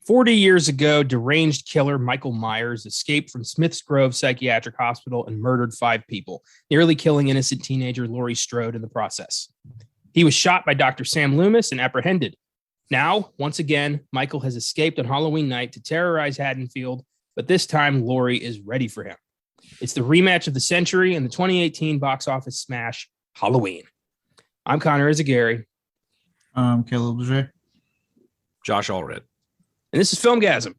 40 years ago, deranged killer Michael Myers escaped from Smith's Grove Psychiatric Hospital and murdered 5 people, nearly killing innocent teenager Laurie Strode in the process. He was shot by Dr. Sam Loomis and apprehended. Now, once again, Michael has escaped on Halloween night to terrorize Haddonfield, but this time Laurie is ready for him. It's the rematch of the century and the 2018 box office smash, Halloween. I'm Connor Eyzaguirre. Caleb Leger. Josh Allred. And this is Filmgazm.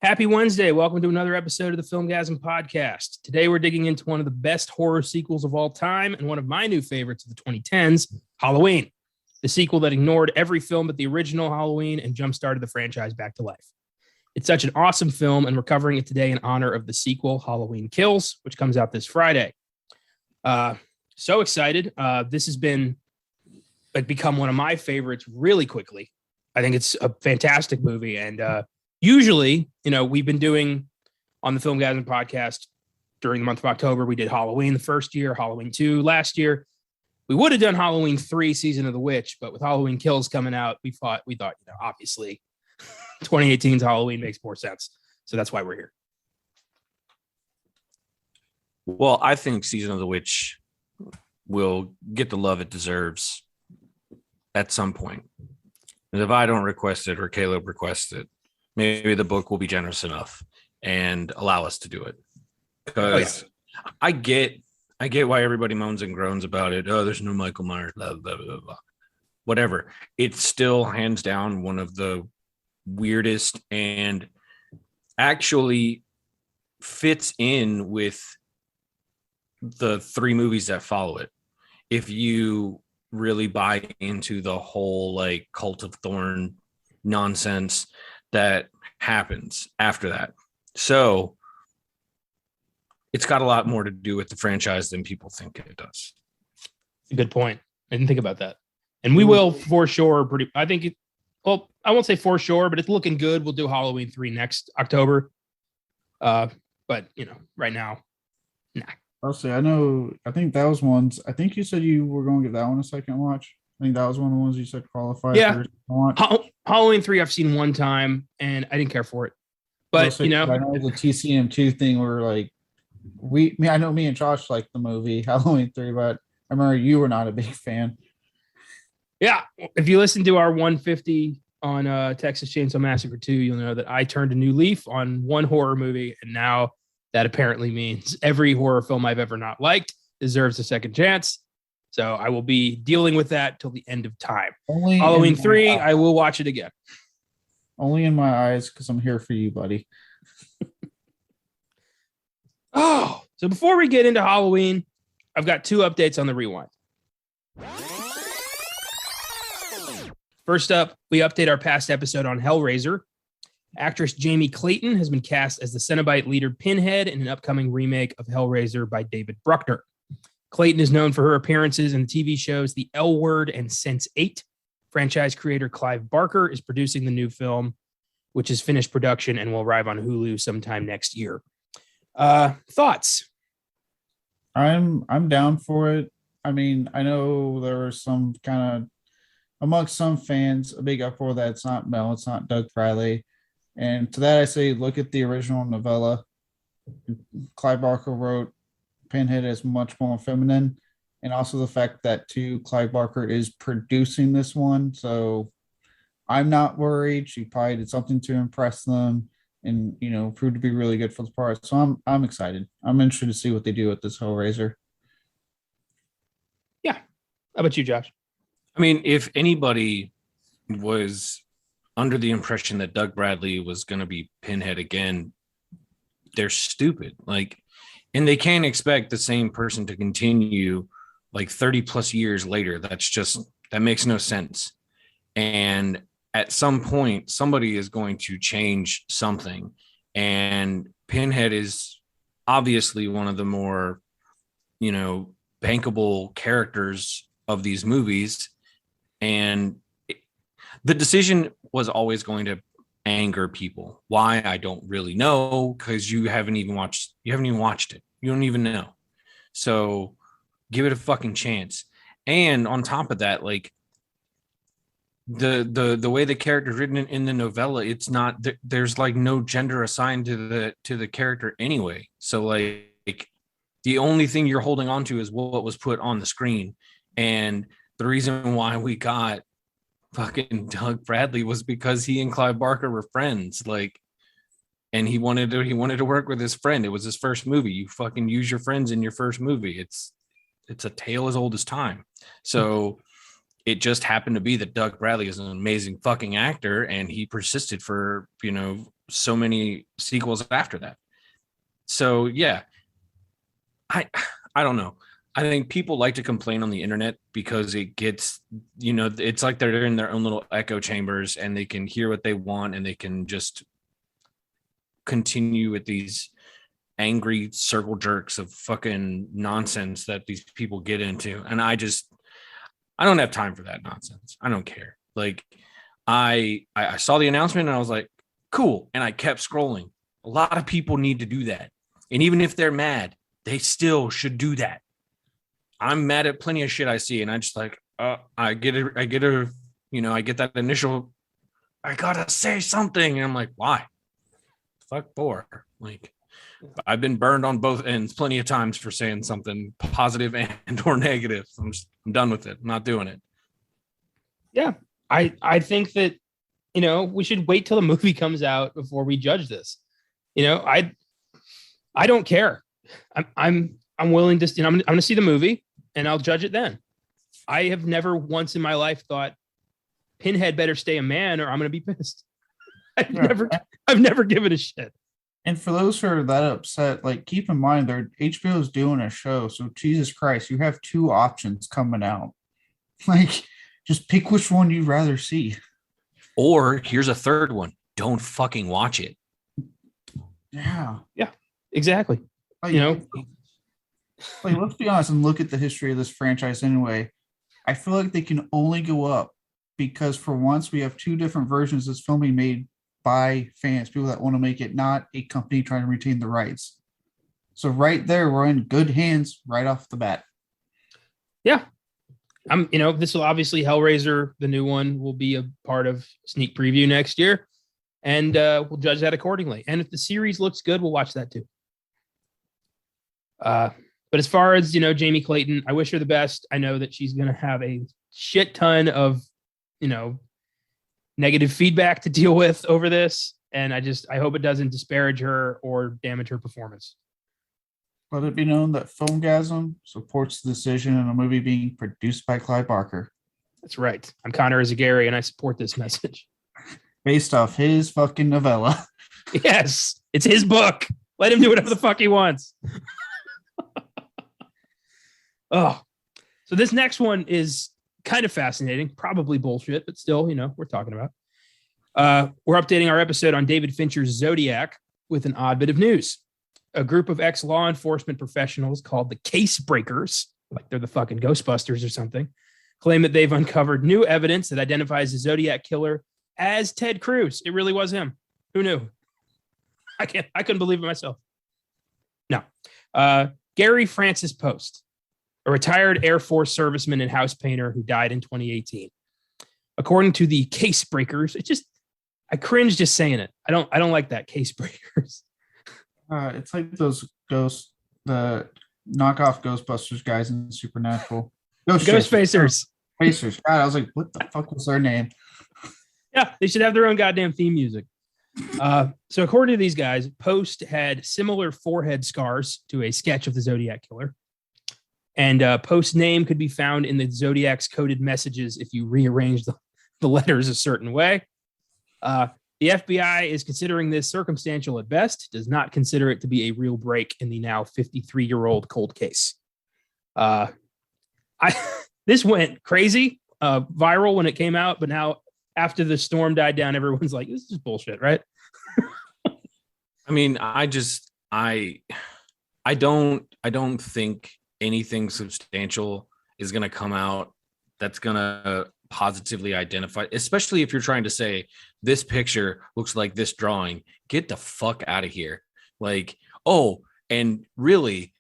Happy Wednesday. Welcome to another episode of the Filmgazm podcast. Today we're digging into one of the best horror sequels of all time and one of my new favorites of the 2010s, Halloween, the sequel that ignored every film but the original Halloween and jump-started the franchise back to life. It's such an awesome film, and we're covering it today in honor of the sequel, Halloween Kills, which comes out this Friday. So excited. This has been become one of my favorites really quickly. I think it's a fantastic movie, and usually, we've been doing on the Filmgazm podcast during the month of October, we did Halloween the first year, Halloween 2 last year. We would have done Halloween 3, Season of the Witch, but with Halloween Kills coming out, we thought, obviously 2018's Halloween makes more sense. So that's why we're here. Well, I think Season of the Witch will get the love it deserves at some point. And if I don't request it or Caleb requests it, maybe the book will be generous enough and allow us to do it. Because I get why everybody moans and groans about it. Oh, there's no Michael Myers, blah, blah, blah, blah. Whatever. It's still hands down one of the weirdest and actually fits in with the 3 movies that follow it. If you really buy into the whole Cult of Thorn nonsense that happens after that. So it's got a lot more to do with the franchise than people think it does. Good point. I didn't think about that. And we will for sure. I won't say for sure, but it's looking good. We'll do Halloween 3 next October. But right now, nah. I'll say, I think that was ones. I think you said you were going to give that one a second watch. I think that was one of the ones you said qualified. Yeah. For Halloween 3 I've seen one time and I didn't care for it. But I know the TCM2 thing where I know me and Josh liked the movie Halloween 3, but I remember you were not a big fan. Yeah. If you listen to our 150 on Texas Chainsaw Massacre 2, you'll know that I turned a new leaf on one horror movie, and now that apparently means every horror film I've ever not liked deserves a second chance. So I will be dealing with that till the end of time. Halloween 3, I will watch it again. Only in my eyes, because I'm here for you, buddy. So before we get into Halloween, I've got 2 updates on the Rewind. First up, we update our past episode on Hellraiser. Actress Jamie Clayton has been cast as the Cenobite leader Pinhead in an upcoming remake of Hellraiser by David Bruckner. Clayton is known for her appearances in the TV shows The L Word and Sense8. Franchise creator Clive Barker is producing the new film, which is finished production and will arrive on Hulu sometime next year. Thoughts? I'm down for it. I mean, I know there was some kind of amongst some fans a big uproar that it's not Doug Bradley. And to that I say, look at the original novella. Clive Barker wrote Pinhead as much more feminine, and also the fact that Clive Barker is producing this one. So I'm not worried. She probably did something to impress them and, proved to be really good for the part. So I'm excited. I'm interested to see what they do with this Hellraiser. Yeah. How about you, Josh? I mean, if anybody was under the impression that Doug Bradley was going to be Pinhead again, they're stupid. And they can't expect the same person to continue 30 plus years later. That makes no sense. And at some point, somebody is going to change something. And Pinhead is obviously one of the more, bankable characters of these movies. And the decision was always going to anger people. Why? I don't really know, because you haven't even watched it. You don't even know. So give it a fucking chance. And on top of that, like the way the character is written in the novella, it's not there's like no gender assigned to the character anyway. So like the only thing you're holding on to is what was put on the screen. And the reason why we got fucking Doug Bradley was because he and Clive Barker were friends. Like, and he wanted to work with his friend. It was his first movie. You fucking use your friends in your first movie. It's a tale as old as time. So it just happened to be that Doug Bradley is an amazing fucking actor, and he persisted for, so many sequels after that. So yeah, I don't know. I think people like to complain on the internet because it gets, it's like they're in their own little echo chambers and they can hear what they want and they can just continue with these angry circle jerks of fucking nonsense that these people get into. And I don't have time for that nonsense. I don't care. Like I saw the announcement and I was like, cool. And I kept scrolling. A lot of people need to do that. And even if they're mad, they still should do that. I'm mad at plenty of shit I see, and I just like, I get that initial, I gotta say something, and I'm like, why? Fuck Thor. Like, I've been burned on both ends plenty of times for saying something positive and or negative. I'm done with it. I'm not doing it. Yeah, I think that we should wait till the movie comes out before we judge this. I don't care. I'm willing to. I'm going to see the movie and I'll judge it then. I have never once in my life thought Pinhead better stay a man or I'm going to be pissed. I've never given a shit. And for those who are that upset, like keep in mind HBO is doing a show, so Jesus Christ, you have two options coming out. Like, just pick which one you'd rather see. Or here's a third one: don't fucking watch it. Yeah, exactly. Like, like let's be honest and look at the history of this franchise anyway. I feel like they can only go up because for once we have two different versions of this film being made by fans, people that want to make it, not a company trying to retain the rights. So right there, we're in good hands right off the bat. Yeah. This will obviously Hellraiser, the new one, will be a part of sneak preview next year. And we'll judge that accordingly. And if the series looks good, we'll watch that too. But as far as, Jamie Clayton, I wish her the best. I know that she's going to have a shit ton of, negative feedback to deal with over this. And I hope it doesn't disparage her or damage her performance. Let it be known that Filmgazm supports the decision in a movie being produced by Clive Barker. That's right. I'm Connor Eyzaguirre, and I support this message. Based off his fucking novella. Yes, it's his book. Let him do whatever the fuck he wants. Oh, so this next one is kind of fascinating, probably bullshit, but still, we're talking about. We're updating our episode on David Fincher's Zodiac with an odd bit of news. A group of ex-law enforcement professionals called the Case Breakers, like they're the fucking Ghostbusters or something, claim that they've uncovered new evidence that identifies the Zodiac killer as Ted Cruz. It really was him. Who knew? I couldn't believe it myself. No. Gary Francis Post, a retired Air Force serviceman and house painter who died in 2018. According to the Case Breakers, I cringe just saying it. I don't like that, Case Breakers. It's like those the knockoff Ghostbusters guys in Supernatural. Ghostfacers. God, I was like, what the fuck was their name? Yeah, they should have their own goddamn theme music. So according to these guys, Post had similar forehead scars to a sketch of the Zodiac killer. And Post's name could be found in the Zodiac's coded messages if you rearrange the letters a certain way. The FBI is considering this circumstantial at best, does not consider it to be a real break in the now 53-year-old cold case. This went crazy, viral when it came out, but now after the storm died down, everyone's like, this is bullshit, right? I mean, I don't think anything substantial is going to come out that's going to positively identify, especially if you're trying to say this picture looks like this drawing. Get the fuck out of here. Like, oh, and really,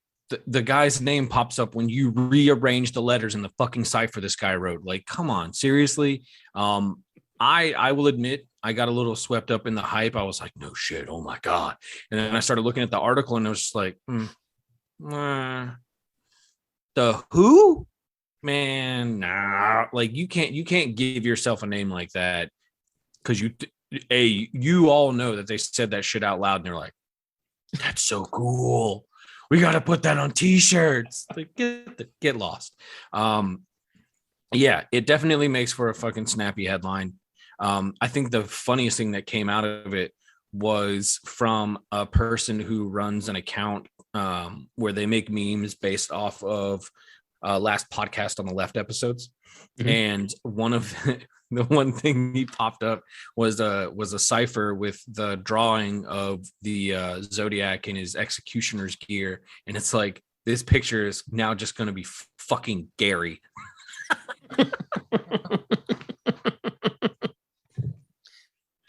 the guy's name pops up when you rearrange the letters in the fucking cipher this guy wrote. Like, come on, seriously. I will admit I got a little swept up in the hype. I was like, no shit, oh my God. And then I started looking at the article and I was just like, the who? Man, nah. Like you can't give yourself a name like that because you all know that they said that shit out loud and they're like, that's so cool. We got to put that on t-shirts. Like, get lost. Yeah, it definitely makes for a fucking snappy headline. I think the funniest thing that came out of it was from a person who runs an account where they make memes based off of last podcast on the left episodes. Mm-hmm. And one of the one thing he popped up was a cipher with the drawing of the Zodiac in his executioner's gear. And it's like, this picture is now just going to be fucking Gary.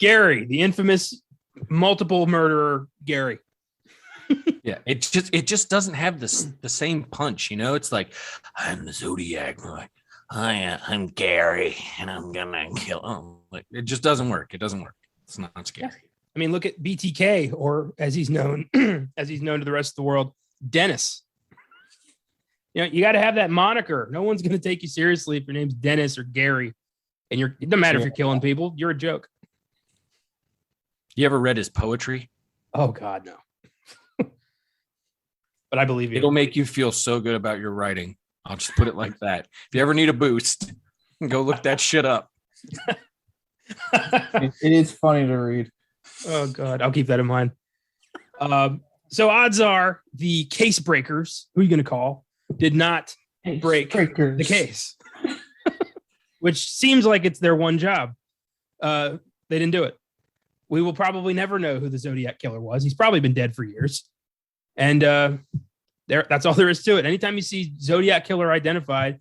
Gary, the infamous multiple murderer Gary. Yeah, it just doesn't have the same punch, you know. It's like, I'm the Zodiac, like I'm Gary, and I'm gonna kill him. Like, it just doesn't work. It doesn't work. It's not scary. I mean, look at BTK, or as he's known, as he's known to the rest of the world, Dennis. You know, you got to have that moniker. No one's gonna take you seriously if your name's Dennis or Gary, and it doesn't matter if you're killing people. You're a joke. You ever read his poetry? Oh God, no. But I believe you. It'll make you feel so good about your writing. I'll just put it like that. If you ever need a boost, go look that shit up. It is funny to read. Oh God, I'll keep that in mind. So odds are the case breakers, who are you going to call, did not break the case, which seems like it's their one job. They didn't do it. We will probably never know who the Zodiac killer was. He's probably been dead for years. And that's all there is to it. Anytime you see Zodiac killer identified,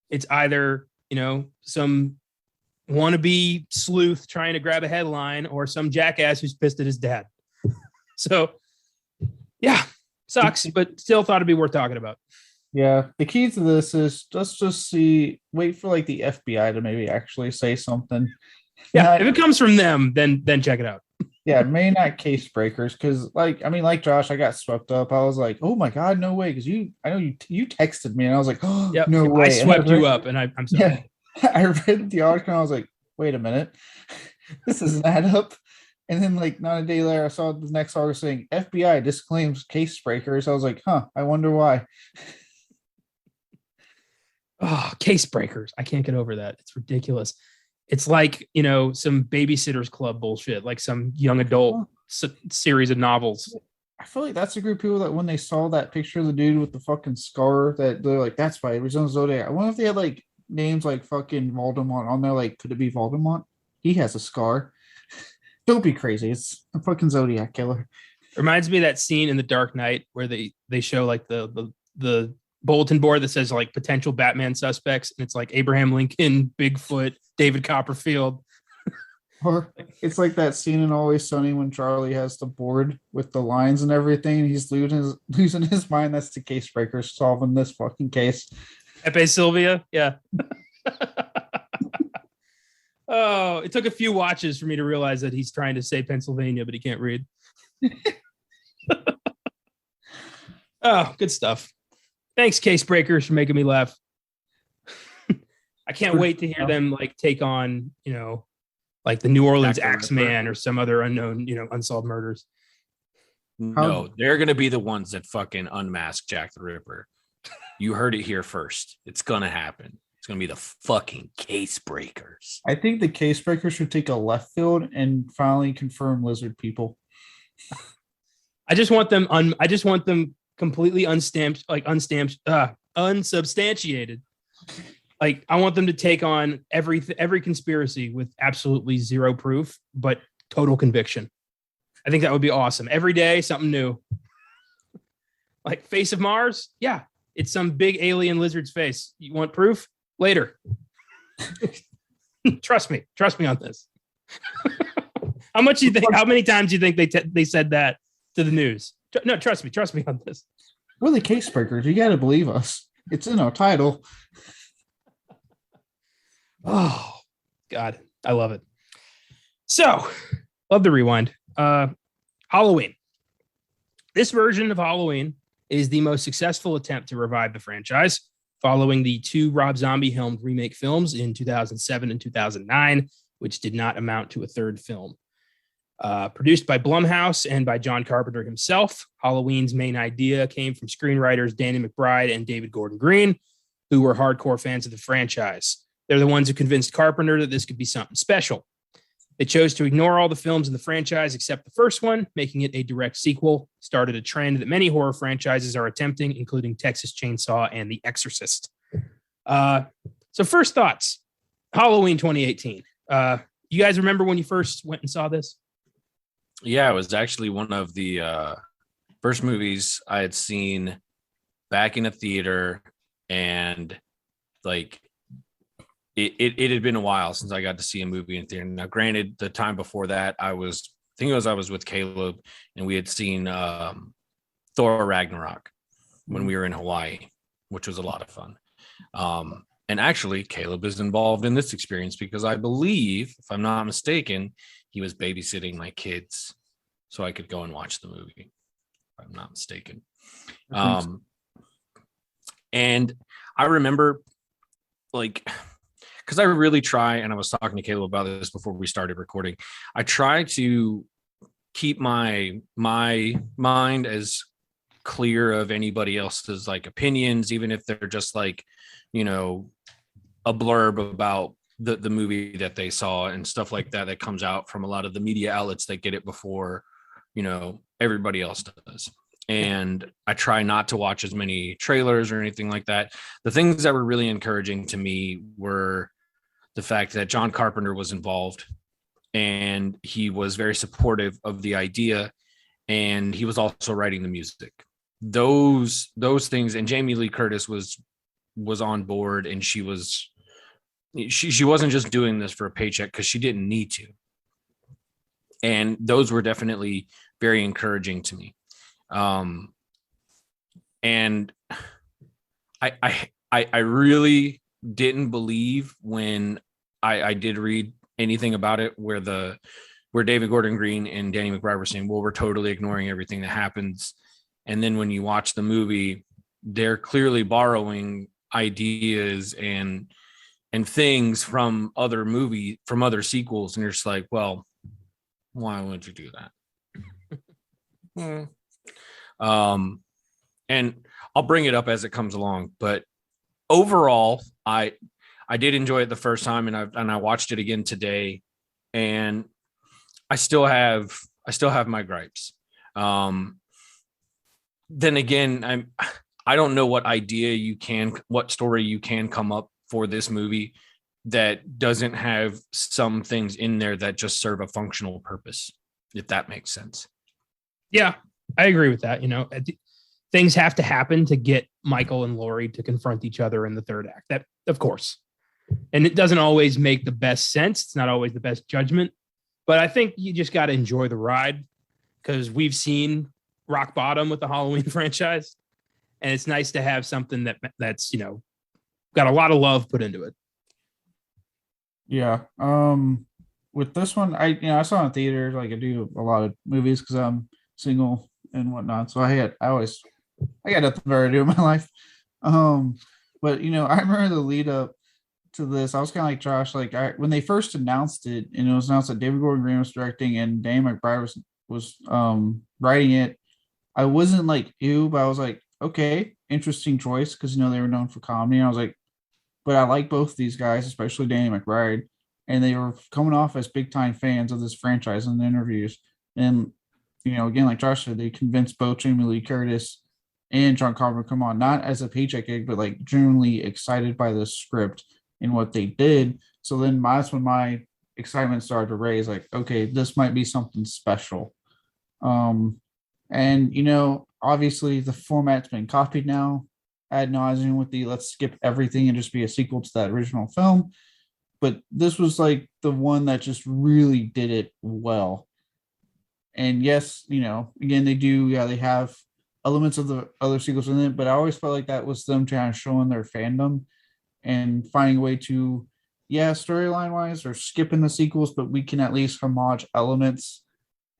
it's either, you know, some wannabe sleuth trying to grab a headline or some jackass who's pissed at his dad. So, yeah, sucks, but still thought it'd be worth talking about. Yeah, the key to this is just wait for like the FBI to maybe actually say something. Yeah, if it comes from them, then check it out. Yeah, may not case breakers, because like Josh, I got swept up. I was like, oh my God, no way, because I know you texted me and I was like, oh, yep, no way. I swept you up, and I'm sorry. Yeah, I read the article and I was like, wait a minute, this doesn't add up. And then like not a day later, I saw the next article saying FBI disclaims case breakers. I was like, I wonder why. Oh, case breakers. I can't get over that. It's ridiculous. It's like, you know, some Babysitter's Club bullshit, like some young adult series of novels. I feel like that's a group of people that when they saw that picture of the dude with the fucking scar, that they're like, that's why it was on Zodiac. I wonder if they had like names like fucking Voldemort on there. Like, could it be Voldemort? He has a scar. Don't be crazy. It's a fucking Zodiac killer. Reminds me of that scene in The Dark Knight where they show like the bulletin board that says like potential Batman suspects, and it's like Abraham Lincoln, Bigfoot, David Copperfield. Or it's like that scene in Always Sunny when Charlie has the board with the lines and everything, and he's losing his mind. That's the case breaker solving this fucking case. Pepe Sylvia, yeah. Oh, it took a few watches for me to realize that he's trying to say Pennsylvania, but he can't read. Oh, good stuff. Thanks, case breakers, for making me laugh. I can't wait to hear them like take on, you know, like the New Orleans Axeman or some other unknown, you know, unsolved murders. No, they're going to be the ones that fucking unmask Jack the Ripper. You heard it here first. It's going to happen. It's going to be the fucking case breakers. I think the case breakers should take a left field and finally confirm lizard people. I just want them completely unsubstantiated. Like, I want them to take on every conspiracy with absolutely zero proof, but total conviction. I think that would be awesome. Every day, something new. Like Face of Mars? Yeah, it's some big alien lizard's face. You want proof? Later. Trust me on this. How many times do you think they said that to the news? No, trust me on this. We're the case breakers. You got to believe us. It's in our title. Oh, God. I love it. So, love the rewind. Halloween. This version of Halloween is the most successful attempt to revive the franchise, following the two Rob Zombie-helmed remake films in 2007 and 2009, which did not amount to a third film. Produced by Blumhouse and by John Carpenter himself, Halloween's main idea came from screenwriters Danny McBride and David Gordon Green, who were hardcore fans of the franchise. They're the ones who convinced Carpenter that this could be something special. They chose to ignore all the films in the franchise except the first one, making it a direct sequel, started a trend that many horror franchises are attempting, including Texas Chainsaw and The Exorcist. So first thoughts, Halloween 2018. You guys remember when you first went and saw this? Yeah, it was actually one of the first movies I had seen back in a theater, and like it had been a while since I got to see a movie in theater. Now, granted, the time before that, I was with Caleb, and we had seen Thor Ragnarok when we were in Hawaii, which was a lot of fun. And actually, Caleb is involved in this experience because I believe, if I'm not mistaken, he was babysitting my kids so I could go and watch the movie, if I'm not mistaken. And I remember, like, because I really try, and I was talking to Caleb about this before we started recording, I try to keep my mind as clear of anybody else's like opinions, even if they're just like, you know, a blurb about the movie that they saw and stuff like that comes out from a lot of the media outlets that get it before, you know, everybody else does. And I try not to watch as many trailers or anything like that. The things that were really encouraging to me were the fact that John Carpenter was involved, and he was very supportive of the idea, and he was also writing the music. Those things, and Jamie Lee Curtis was on board, and she wasn't just doing this for a paycheck because she didn't need to. And those were definitely very encouraging to me. And I really didn't believe when I did read anything about it where David Gordon Green and Danny McBride were saying, well, we're totally ignoring everything that happens. And then when you watch the movie, they're clearly borrowing ideas and things from other sequels. And you're just like, well, why would you do that? And I'll bring it up as it comes along, but overall, I did enjoy it the first time, and I watched it again today, and I still have my gripes. Then again, I don't know what story you can come up for this movie that doesn't have some things in there that just serve a functional purpose, if that makes sense. Yeah, I agree with that. You know, things have to happen to get Michael and Laurie to confront each other in the third act. That, of course. And it doesn't always make the best sense. It's not always the best judgment. But I think you just got to enjoy the ride, because we've seen rock bottom with the Halloween franchise. And it's nice to have something that's, you know, got a lot of love put into it. Yeah. With this one, I saw it in theaters, like I do a lot of movies because I'm single and whatnot. So I got nothing better to do in my life. But you know, I remember the lead up to this. I was kind of like Josh, like when they first announced it, and it was announced that David Gordon Green was directing and Danny McBride was writing it. I wasn't like ew, but I was like, okay, interesting choice, because you know they were known for comedy. And I was like, but I like both these guys, especially Danny McBride, and they were coming off as big time fans of this franchise in the interviews. And you know, again, like Josh said, they convinced both Jamie Lee Curtis and John Carpenter to come on, not as a paycheck gig, but like genuinely excited by the script and what they did. So then that's when my excitement started to raise, like, okay, this might be something special. And you know, obviously the format's been copied now ad nauseum with the let's skip everything and just be a sequel to that original film. but this was like the one that just really did it well. And yes, again, they have elements of the other sequels in it, but I always felt like that was them trying to show in their fandom and finding a way to, storyline wise, or skipping the sequels, but we can at least homage elements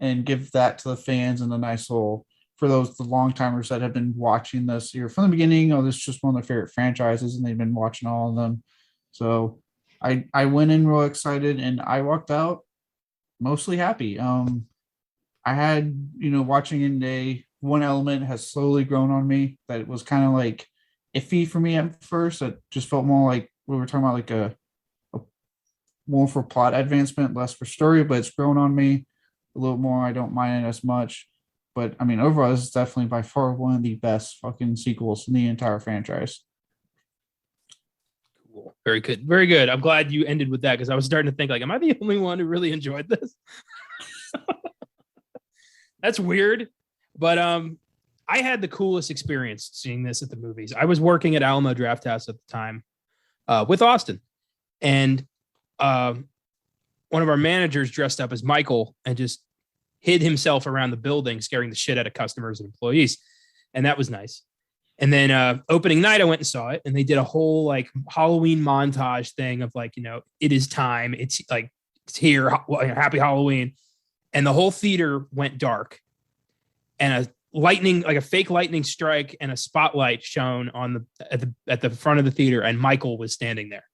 and give that to the fans and a nice little, for the long timers that have been watching this year from the beginning. This is just one of their favorite franchises and they've been watching all of them. So I went in real excited and I walked out mostly happy. I had, watching in day, one element has slowly grown on me that it was kind of like iffy for me at first. It just felt more like we were talking about, like a more for plot advancement, less for story, but it's grown on me a little more. I don't mind it as much. But I mean, overall, this is definitely by far one of the best fucking sequels in the entire franchise. Cool. Very good. Very good. I'm glad you ended with that because I was starting to think, like, am I the only one who really enjoyed this? That's weird. But I had the coolest experience seeing this at the movies. I was working at Alamo Drafthouse at the time with Austin. And one of our managers dressed up as Michael and just hid himself around the building, scaring the shit out of customers and employees. And that was nice. And then opening night, I went and saw it, and they did a whole like Halloween montage thing of like, it is time. It's like, it's here. Happy Halloween. And the whole theater went dark, and a fake lightning strike and a spotlight shone on at the front of the theater, and Michael was standing there.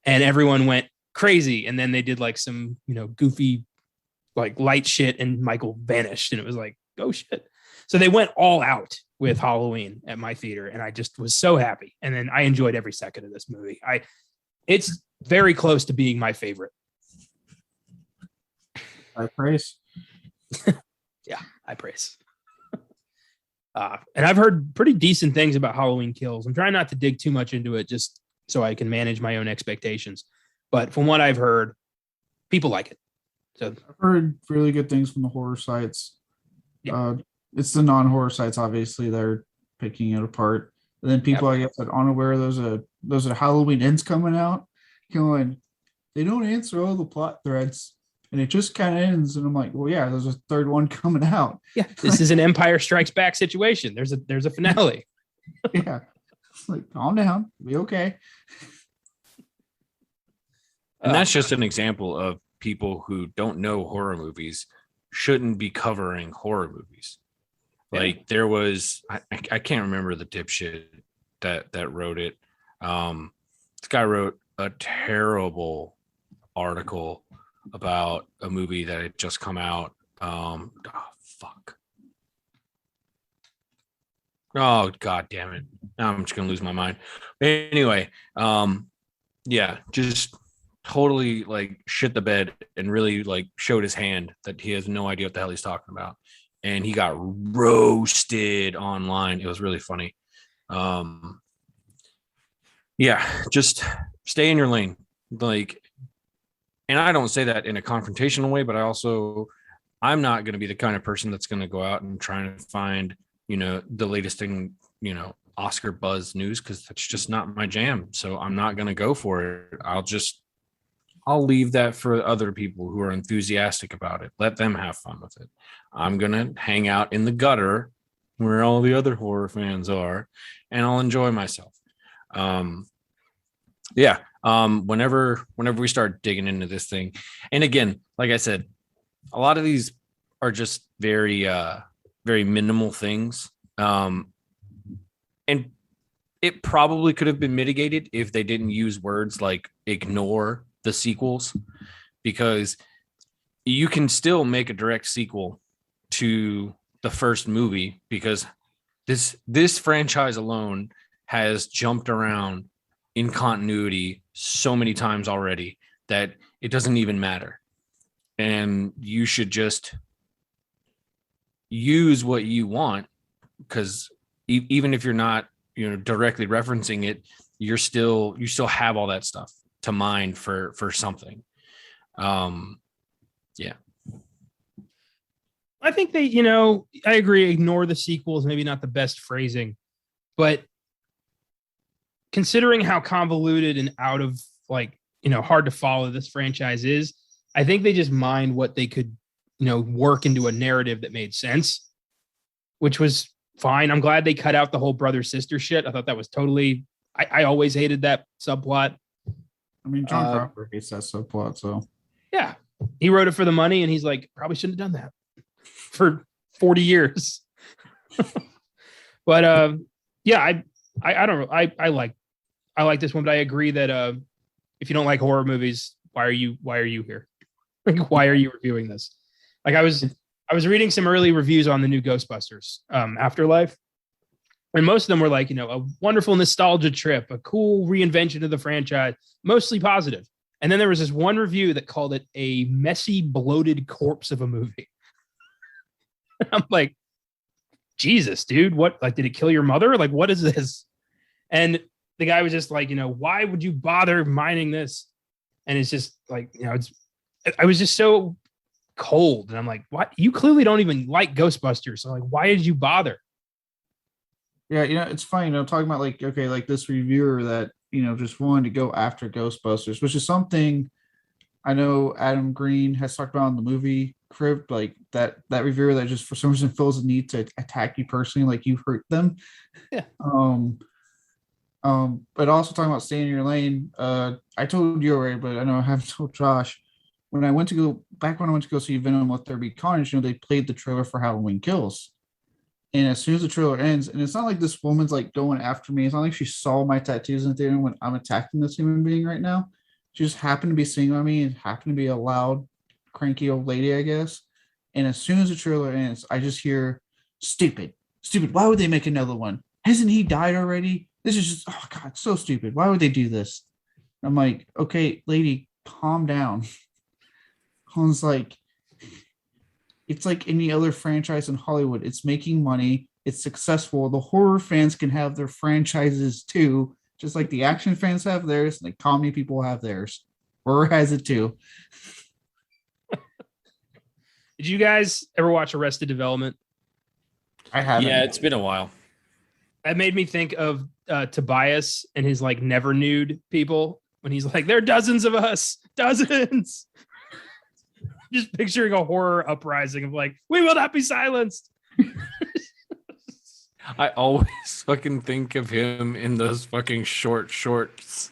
And everyone went crazy. And then they did like some, goofy like light shit, and Michael vanished, and it was like, oh shit. So they went all out with Halloween at my theater, and I just was so happy. And then I enjoyed every second of this movie. It's very close to being my favorite. I praise. Yeah, I praise. And I've heard pretty decent things about Halloween Kills. I'm trying not to dig too much into it just so I can manage my own expectations. But from what I've heard, people like it. So I've heard really good things from the horror sites. Yeah. It's the non-horror sites, obviously, they're picking it apart. And then people, I guess, that aren't aware those are Halloween ends coming out. They don't answer all the plot threads, and it just kind of ends. And I'm like, well, yeah, there's a third one coming out. Yeah, this is an Empire Strikes Back situation. There's a finale. Yeah, it's like, calm down, be okay. And that's just an example of people who don't know horror movies shouldn't be covering horror movies. Like there was, I can't remember the dipshit that wrote it. This guy wrote a terrible article about a movie that had just come out. Oh, God damn it. Now I'm just going to lose my mind. But anyway, just totally like shit the bed and really like showed his hand that he has no idea what the hell he's talking about. And he got roasted online. It was really funny. Just stay in your lane. Like, and I don't say that in a confrontational way, but I'm not going to be the kind of person that's going to go out and try to find, the latest thing, Oscar buzz news, because that's just not my jam. So I'm not going to go for it. I'll leave that for other people who are enthusiastic about it. Let them have fun with it. I'm going to hang out in the gutter where all the other horror fans are, and I'll enjoy myself. Whenever we start digging into this thing, and again, like I said, a lot of these are just very, very minimal things. And it probably could have been mitigated if they didn't use words like ignore the sequels, because you can still make a direct sequel to the first movie, because this franchise alone has jumped around in continuity so many times already that it doesn't even matter. And you should just use what you want, because even if you're not, directly referencing it, you still have all that stuff to mine for something. I think they, I agree. Ignore the sequels, maybe not the best phrasing, but considering how convoluted and out of like hard to follow this franchise is. I think they just mined what they could, work into a narrative that made sense, which was fine. I'm glad they cut out the whole brother-sister shit. I thought that was totally, I always hated that subplot. I mean, John Cropper hates that subplot, so. Yeah. He wrote it for the money, and he's like, probably shouldn't have done that for 40 years. But I don't know. I like this one, but I agree that if you don't like horror movies, why are you here? Like, why are you reviewing this? Like, I was reading some early reviews on the new Ghostbusters Afterlife, and most of them were like, a wonderful nostalgia trip, a cool reinvention of the franchise, mostly positive. And then there was this one review that called it a messy, bloated corpse of a movie. I'm like, Jesus, dude, what? Like, did it kill your mother? Like, what is this? And the guy was just like, why would you bother mining this? And it's just like, I was just so cold. And I'm like, what? You clearly don't even like Ghostbusters. So like, why did you bother? Yeah, it's funny, talking about like, okay, like this reviewer that, just wanted to go after Ghostbusters, which is something I know Adam Green has talked about in the movie Crypt, like that reviewer that just for some reason feels the need to attack you personally, like you hurt them. Yeah. But also talking about staying in your lane, I told you already, but I know I haven't told Josh. When I went to go see Venom Let There Be Carnage, they played the trailer for Halloween Kills. And as soon as the trailer ends, and it's not like this woman's like going after me. It's not like she saw my tattoos in the theater when I'm attacking this human being right now. She just happened to be sitting on me and happened to be a loud, cranky old lady, I guess. And as soon as the trailer ends, I just hear, stupid. Why would they make another one? Hasn't he died already? This is just, oh God, so stupid. Why would they do this? I'm like, okay, lady, calm down. I was like, it's like any other franchise in Hollywood. It's making money. It's successful. The horror fans can have their franchises too, just like the action fans have theirs, and the comedy people have theirs. Horror has it too. Did you guys ever watch Arrested Development? I haven't. Yeah, it's been a while. That made me think of Tobias and his like never nude people when he's like, there are dozens of us, dozens. Just picturing a horror uprising of like, we will not be silenced. I always fucking think of him in those fucking short shorts.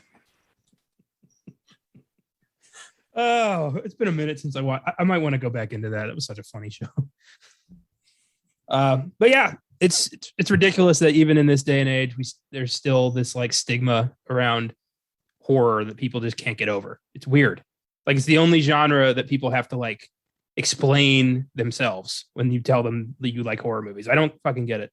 Oh, it's been a minute since I watched. I might want to go back into that. It was such a funny show. But yeah, it's ridiculous that even in this day and age, there's still this like stigma around horror that people just can't get over. It's weird. Like, it's the only genre that people have to like explain themselves when you tell them that you like horror movies. I don't fucking get it.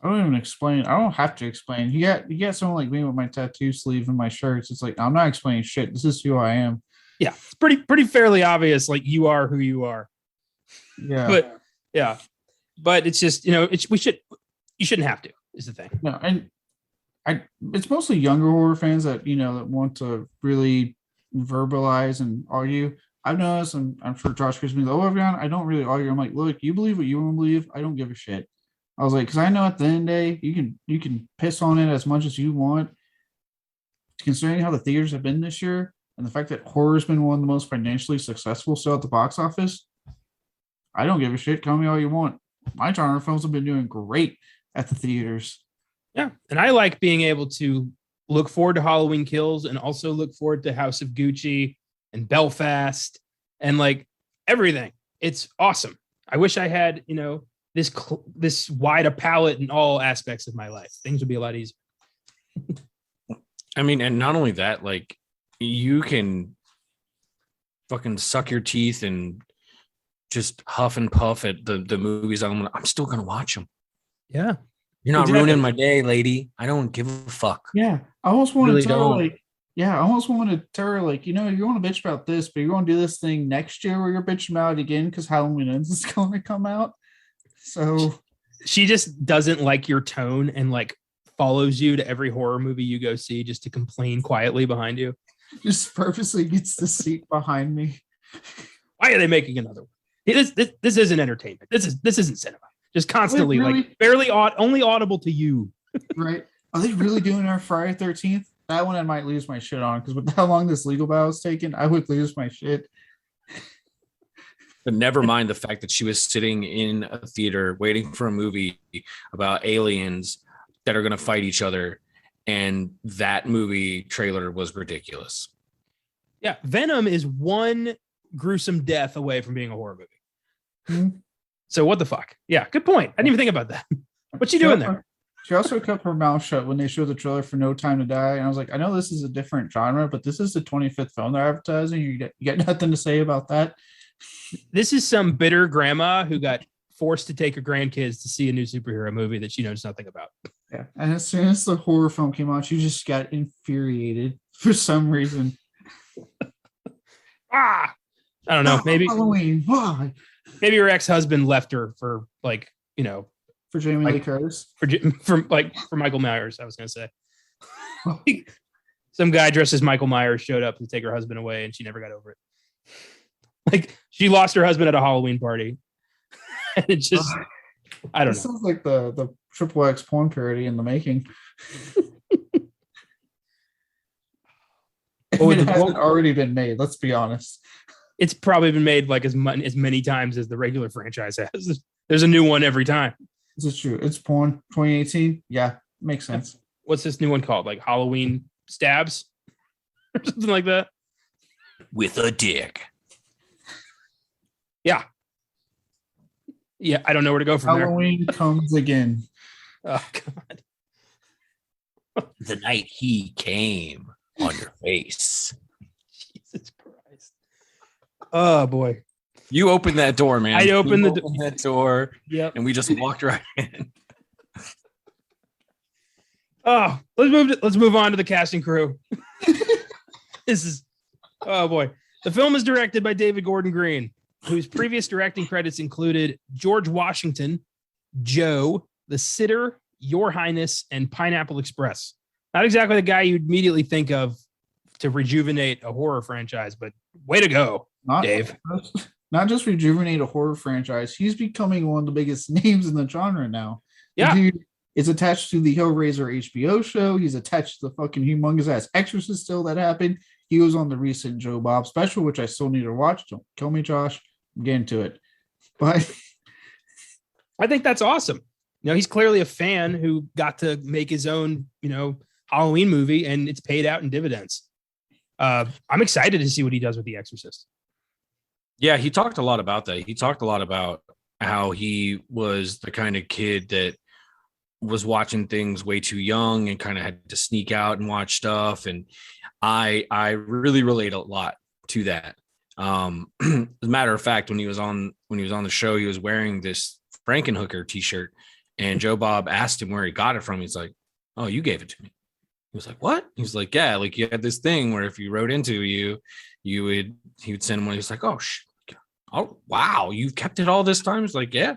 I don't even explain. I don't have to explain. You got someone like me with my tattoo sleeve and my shirts. It's like, I'm not explaining shit. This is who I am. Yeah, it's pretty fairly obvious. Like, you are who you are. Yeah. But yeah, but it's just, you shouldn't have to, is the thing. No, and it's mostly younger horror fans that that want to really verbalize and argue. I've noticed, and I'm sure Josh gives me the overground. I don't really argue. I'm like, look, you believe what you want to believe. I don't give a shit. I was like, because I know at the end of the day, you can piss on it as much as you want. Considering how the theaters have been this year, and the fact that horror has been one of the most financially successful still at the box office, I don't give a shit. Call me all you want. My genre films have been doing great at the theaters. Yeah, and I like being able to look forward to Halloween Kills and also look forward to House of Gucci and Belfast and like everything. It's awesome. I wish I had, this wide a palette in all aspects of my life. Things would be a lot easier. I mean, and not only that, like, you can fucking suck your teeth and just huff and puff at the movies. I'm still going to watch them. Yeah. You're not ruining my day, lady. I don't give a fuck. Yeah. I almost want Really to tell don't. her, like, I almost want to tell her, like, you want to bitch about this, but you're going to do this thing next year where you're bitching about it again because Halloween Ends is going to come out. So she just doesn't like your tone and like follows you to every horror movie you go see just to complain quietly behind you. Just purposely gets the seat behind me. Why are they making another one? This isn't entertainment. This isn't cinema. Just constantly really? like barely only audible to you. Right? Are they really doing our Friday 13th? that one I might lose my shit on, because with how long this legal battle is taking, I would lose my shit. But never mind the fact that she was sitting in a theater waiting for a movie about aliens that are going to fight each other. And that movie trailer was ridiculous. Yeah. Venom is one gruesome death away from being a horror movie. Mm-hmm. So what the fuck? Yeah. Good point. I didn't even think about that. What's she doing there? She also kept her mouth shut when they showed the trailer for No Time to Die. And I was like, I know this is a different genre, but this is the 25th film they're advertising. You got nothing to say about that? This is some bitter grandma who got forced to take her grandkids to see a new superhero movie that she knows nothing about. Yeah. And as soon as the horror film came out, she just got infuriated for some reason. I don't know. Maybe Halloween. Why? Maybe her ex-husband left her for For Jamie Lee Curtis. For Michael Myers, I was gonna say. Some guy dressed as Michael Myers showed up to take her husband away, and she never got over it. Like, she lost her husband at a Halloween party. And it's just, I don't know. Sounds like the Triple X porn parody in the making. It hasn't already been made, let's be honest. It's probably been made like as many times as the regular franchise has. There's a new one every time. This is true. It's porn 2018. Yeah, makes sense. What's this new one called? Like Halloween Stabs or something like that? With a dick. Yeah. Yeah, I don't know where to go from Halloween comes again. Oh, God. The night he came on your face. Jesus Christ. Oh, boy. You opened that door, man. I opened that door. Yep. And we just walked right in. Oh, let's move on to the casting crew. Oh boy. The film is directed by David Gordon Green, whose previous directing credits included George Washington, Joe, The Sitter, Your Highness, and Pineapple Express. Not exactly the guy you'd immediately think of to rejuvenate a horror franchise, but way to go, Dave. Not just rejuvenate a horror franchise, he's becoming one of the biggest names in the genre now. Yeah. The dude is attached to the Hellraiser HBO show. He's attached to the fucking humongous ass Exorcist still that happened. He was on the recent Joe Bob special, which I still need to watch. Don't kill me, Josh. I'm getting to it. But I think that's awesome. You know, he's clearly a fan who got to make his own, Halloween movie, and it's paid out in dividends. I'm excited to see what he does with The Exorcist. Yeah, he talked a lot about that. He talked a lot about how he was the kind of kid that was watching things way too young and kind of had to sneak out and watch stuff. And I really relate a lot to that. As a matter of fact, when he was on the show, he was wearing this Frankenhooker t-shirt, and Joe Bob asked him where he got it from. He's like, "Oh, you gave it to me." He was like, "What?" He was like, "Yeah, like you had this thing where if you wrote into he would send him one." He was like, "Oh, wow, you've kept it all this time?" He's like, "Yeah."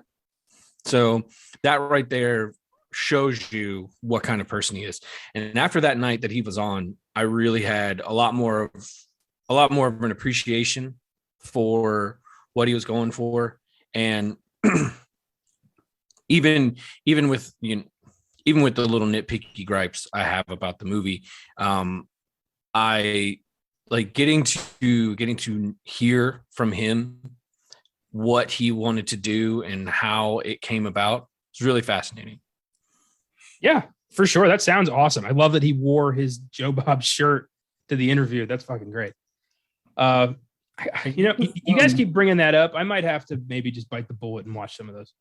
So that right there shows you what kind of person he is. And after that night that he was on, I really had a lot more of an appreciation for what he was going for. And even with the little nitpicky gripes I have about the movie, I like getting to hear from him what he wanted to do and how it came about. It's really fascinating. Yeah, for sure. That sounds awesome. I love that he wore his Joe Bob shirt to the interview. That's fucking great. You guys keep bringing that up. I might have to maybe just bite the bullet and watch some of those.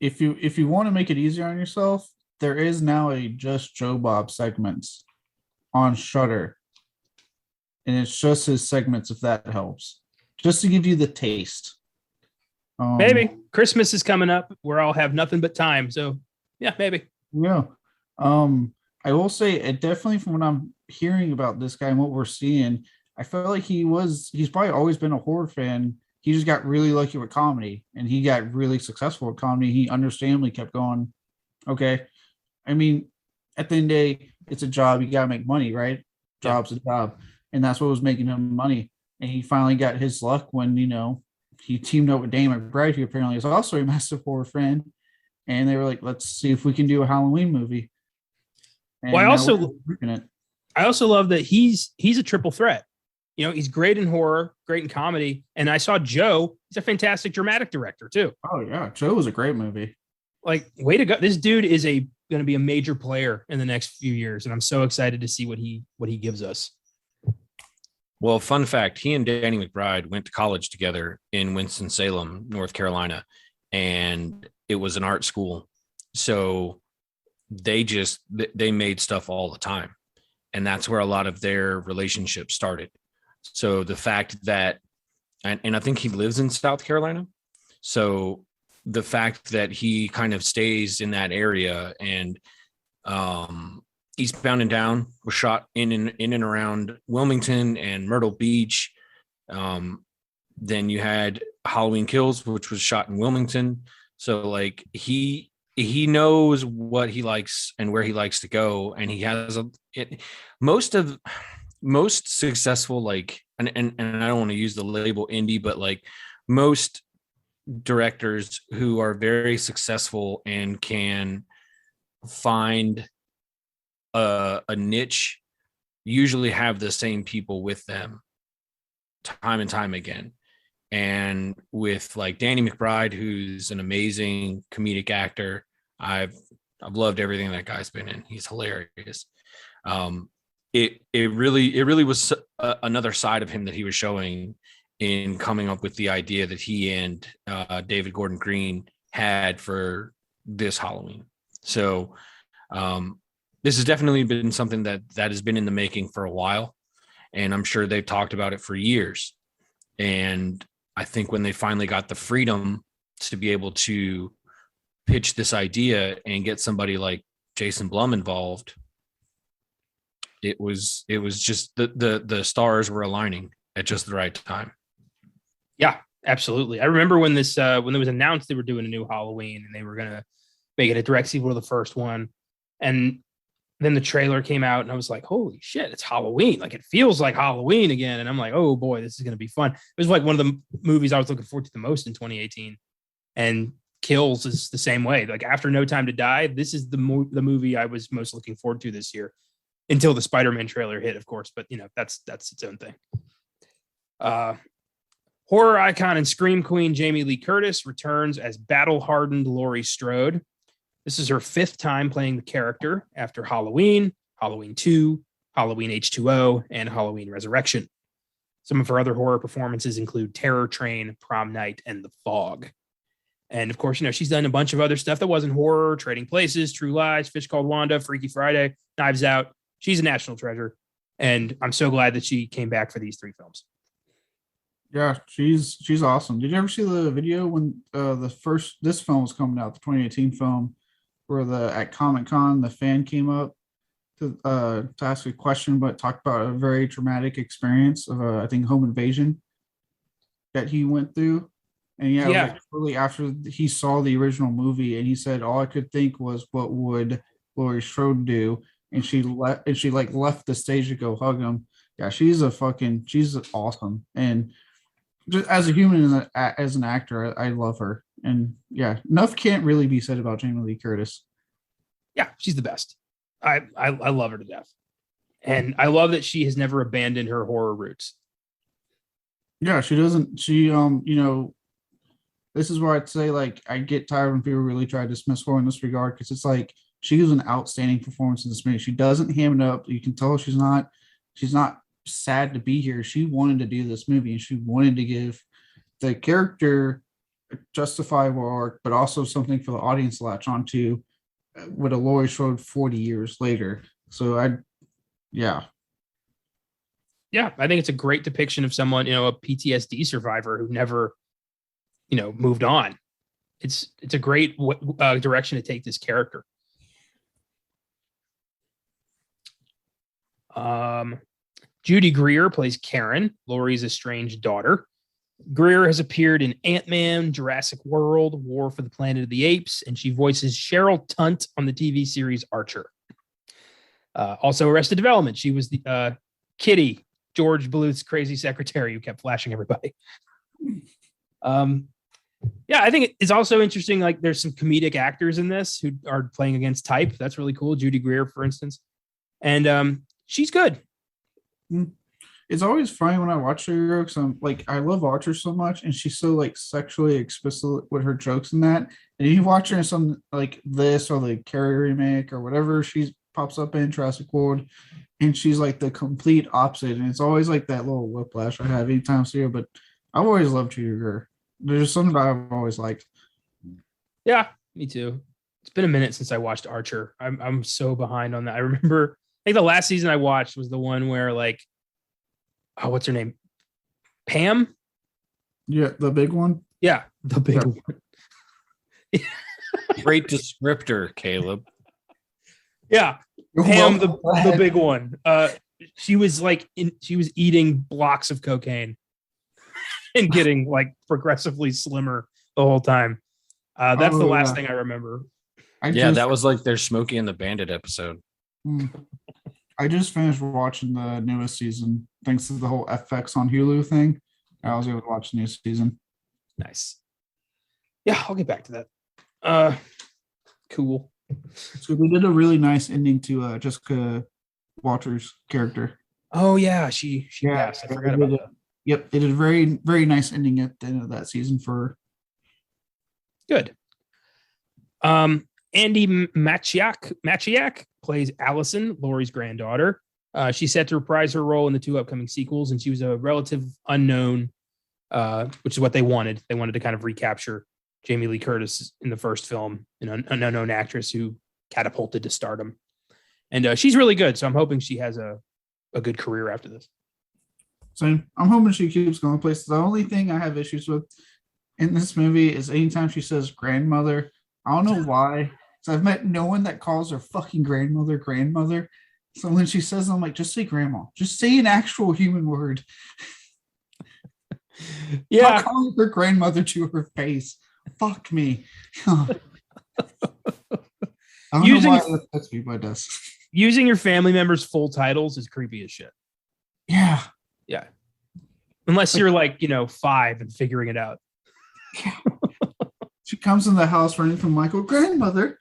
If you want to make it easier on yourself, there is now a Just Joe Bob segments on Shudder, and it's just his segments, if that helps, just to give you the taste. Maybe Christmas is coming up where I'll have nothing but time. So yeah, maybe. Yeah. I will say it definitely, from what I'm hearing about this guy and what we're seeing, I felt like he's probably always been a horror fan. He just got really lucky with comedy, and he got really successful with comedy. He understandably kept going, okay. I mean, at the end of the day, it's a job. You got to make money, right? Job's a job. And that's what was making him money. And he finally got his luck when, he teamed up with Dane McBride, who apparently is also a massive horror fan. And they were like, let's see if we can do a Halloween movie. And well, I also love that he's a triple threat. You know, he's great in horror, great in comedy. And I saw Joe, he's a fantastic dramatic director too. Oh yeah, Joe was a great movie. Like, way to go. This dude is going to be a major player in the next few years. And I'm so excited to see what he gives us. Well, fun fact, he and Danny McBride went to college together in Winston-Salem, North Carolina, and it was an art school. So they made stuff all the time. And that's where a lot of their relationship started. So the fact that, and I think he lives in South Carolina. So the fact that he kind of stays in that area, and Eastbound and Down was shot in and around Wilmington and Myrtle Beach. Then you had Halloween Kills, which was shot in Wilmington. So like he knows what he likes and where he likes to go, and he has most successful, like, and I don't want to use the label indie, but like most directors who are very successful and can find a niche usually have the same people with them time and time again. And with like Danny McBride, who's an amazing comedic actor, I've loved everything that guy's been in. He's hilarious. It really was another side of him that he was showing in coming up with the idea that he and David Gordon Green had for this Halloween. So this has definitely been something that has been in the making for a while, and I'm sure they've talked about it for years. And I think when they finally got the freedom to be able to pitch this idea and get somebody like Jason Blum involved, it was just the stars were aligning at just the right time. Yeah, absolutely. I remember when this when it was announced they were doing a new Halloween and they were gonna make it a direct sequel to the first one, and then the trailer came out and I was like, holy shit, it's Halloween. Like, it feels like Halloween again. And I'm like, oh boy, this is going to be fun. It was like one of the movies I was looking forward to the most in 2018. And Kills is the same way. Like, after No Time to Die, this is the movie I was most looking forward to this year, until the Spider-Man trailer hit, of course. But, you know, that's its own thing. Horror icon and scream queen Jamie Lee Curtis returns as battle-hardened Laurie Strode. This is her 5th time playing the character after Halloween, Halloween 2, Halloween H2O, and Halloween Resurrection. Some of her other horror performances include Terror Train, Prom Night, and The Fog. And of course, you know, she's done a bunch of other stuff that wasn't horror: Trading Places, True Lies, Fish Called Wanda, Freaky Friday, Knives Out. She's a national treasure. And I'm so glad that she came back for these 3 films. Yeah, she's awesome. Did you ever see the video when this film was coming out, the 2018 film, where at Comic-Con the fan came up to ask a question, but talked about a very traumatic experience of I think home invasion that he went through? And yeah, it was like really after he saw the original movie, and he said all I could think was, what would Laurie Strode do? And she left the stage to go hug him. Yeah, she's awesome. And just as a human and as an actor, I love her. And yeah, enough can't really be said about Jamie Lee Curtis. Yeah, she's the best. I love her to death. And I love that she has never abandoned her horror roots. Yeah, she doesn't. She, you know, this is where I'd say, like, I get tired when people really try to dismiss horror in this regard, because it's like she was an outstanding performance in this movie. She doesn't ham it up. You can tell she's not sad to be here. She wanted to do this movie, and she wanted to give the character a justifiable arc, but also something for the audience to latch onto with a Laurie Strode 40 years later. So I think it's a great depiction of someone, you know, a PTSD survivor who never, you know, moved on. It's a great direction to take this character. Judy Greer plays Karen, Laurie's estranged daughter. Greer has appeared in Ant-Man, Jurassic World, War for the Planet of the Apes, and she voices Cheryl Tunt on the TV series Archer. Also Arrested Development. She was the Kitty, George Bluth's crazy secretary who kept flashing everybody. Yeah, I think it's also interesting. Like, there's some comedic actors in this who are playing against type. That's really cool. Judy Greer, for instance. And she's good. It's always funny when I watch her because I'm like, I love Archer so much, and she's so like sexually explicit with her jokes and that. And you watch her in some like this or the Carrie remake or whatever she pops up in Jurassic World, and she's like the complete opposite. And it's always like that little whiplash I have anytime I see her. But I've always loved her. There's something that I've always liked. Yeah, me too. It's been a minute since I watched Archer. I'm so behind on that. I remember, I think the last season I watched was the one where like, oh, what's her name? Pam? Yeah, the big one. Yeah, the big one. Great descriptor, Caleb. Yeah, Pam, the big one. She was like, she was eating blocks of cocaine and getting like progressively slimmer the whole time. That's the last thing I remember. That was like their Smokey and the Bandit episode. I just finished watching the newest season thanks to the whole FX on Hulu thing. I was able to watch the new season. Nice. Yeah, I'll get back to that. Cool. So they did a really nice ending to Jessica Walters' character. Oh yeah, she passed. I forgot about that. Yep, they did a very, very nice ending at the end of that season for her. Good. Andy Machiak plays Allison, Laurie's granddaughter. She's set to reprise her role in the 2 upcoming sequels, and she was a relative unknown, which is what they wanted. They wanted to kind of recapture Jamie Lee Curtis in the first film, an unknown actress who catapulted to stardom. And she's really good, so I'm hoping she has a good career after this. So I'm hoping she keeps going places. The only thing I have issues with in this movie is anytime she says grandmother. I don't know why. So I've met no one that calls her fucking grandmother. So when she says, I'm like, just say grandma. Just say an actual human word. Yeah. I'm calling her grandmother to her face. Fuck me. I don't know why that affects me, but it does. Using your family members' full titles is creepy as shit. Yeah. Yeah. Unless you're like, 5 and figuring it out. Yeah. She comes in the house running from Michael, grandmother.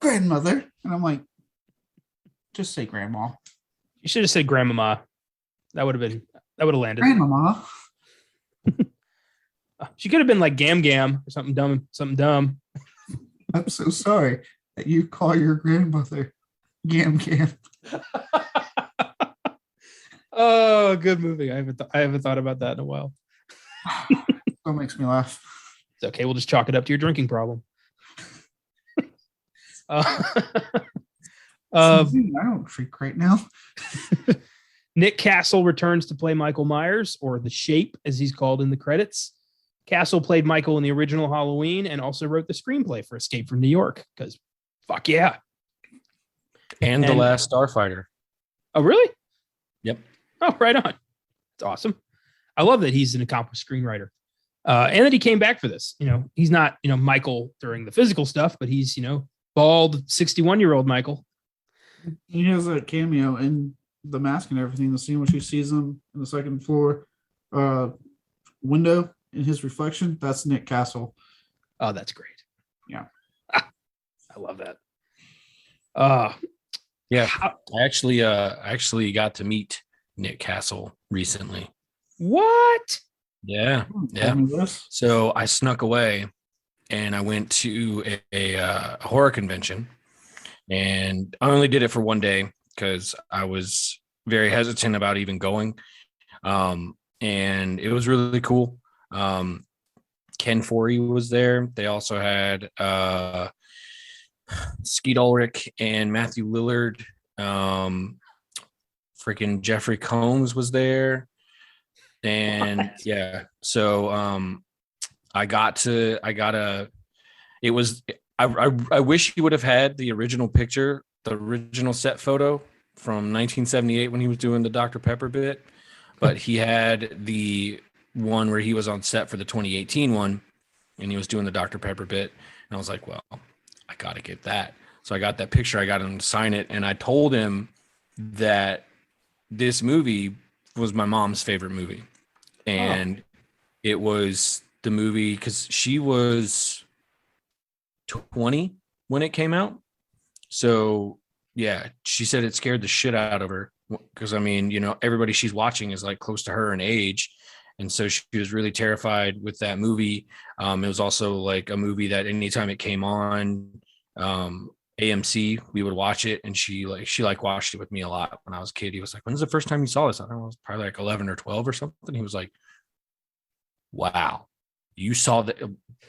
And I'm like, just say grandma. You should have said grandmama. That would have landed. Grandmama. She could have been like Gam Gam or something dumb. I'm so sorry that you call your grandmother Gam Gam. Oh, good movie. I haven't thought about that in a while. That makes me laugh. It's okay. We'll just chalk it up to your drinking problem. I don't drink right now. Nick Castle returns to play Michael Myers, or The Shape, as he's called in the credits. Castle played Michael in the original Halloween and also wrote the screenplay for Escape from New York, because fuck yeah. And The Last Starfighter. Oh, really? Yep. Oh, right on. It's awesome. I love that he's an accomplished screenwriter. And that he came back for this. He's not, Michael during the physical stuff, but he's, bald 61-year-old Michael. He has a cameo in The Mask and everything. The scene where she sees him in the second floor window in his reflection. That's Nick Castle. Oh, that's great. Yeah. I love that. Yeah. I actually got to meet Nick Castle recently. What? Yeah. So I snuck away and I went to a horror convention, and I only did it for one day because I was very hesitant about even going. And it was really cool. Ken Foree was there. They also had Skeet Ulrich and Matthew Lillard. Freaking Jeffrey Combs was there. And yeah, so I wish he would have had the original picture, the original set photo from 1978 when he was doing the Dr. Pepper bit, but he had the one where he was on set for the 2018 one and he was doing the Dr. Pepper bit. And I was like, well, I got to get that. So I got that picture. I got him to sign it. And I told him that this movie was my mom's favorite movie. And it was the movie because she was 20 when it came out. So yeah, she said it scared the shit out of her because I mean, you know, everybody she's watching is like close to her in age. And so she was really terrified with that movie. It was also like a movie that anytime it came on AMC, we would watch it. And she watched it with me a lot when I was a kid. He was like, when's the first time you saw this? I don't know, it was probably like 11 or 12 or something. He was like, wow, you saw that?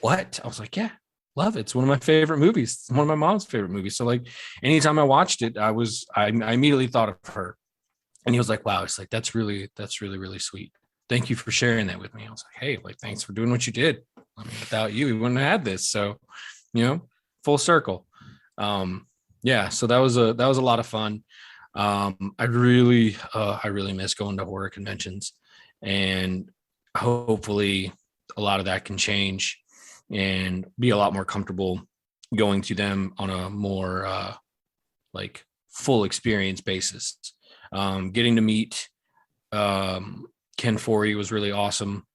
What? I was like, yeah, love it. It's one of my favorite movies. It's one of my mom's favorite movies. So like anytime I watched it, I immediately thought of her. And he was like, wow, it's like, that's really, really sweet. Thank you for sharing that with me. I was like, hey, like, thanks for doing what you did. I mean, without you, we wouldn't have had this. So, you know, full circle. Yeah. So that was a lot of fun. I really miss going to horror conventions, and hopefully a lot of that can change and be a lot more comfortable going to them on a more, like full experience basis. Getting to meet, Ken Foree was really awesome.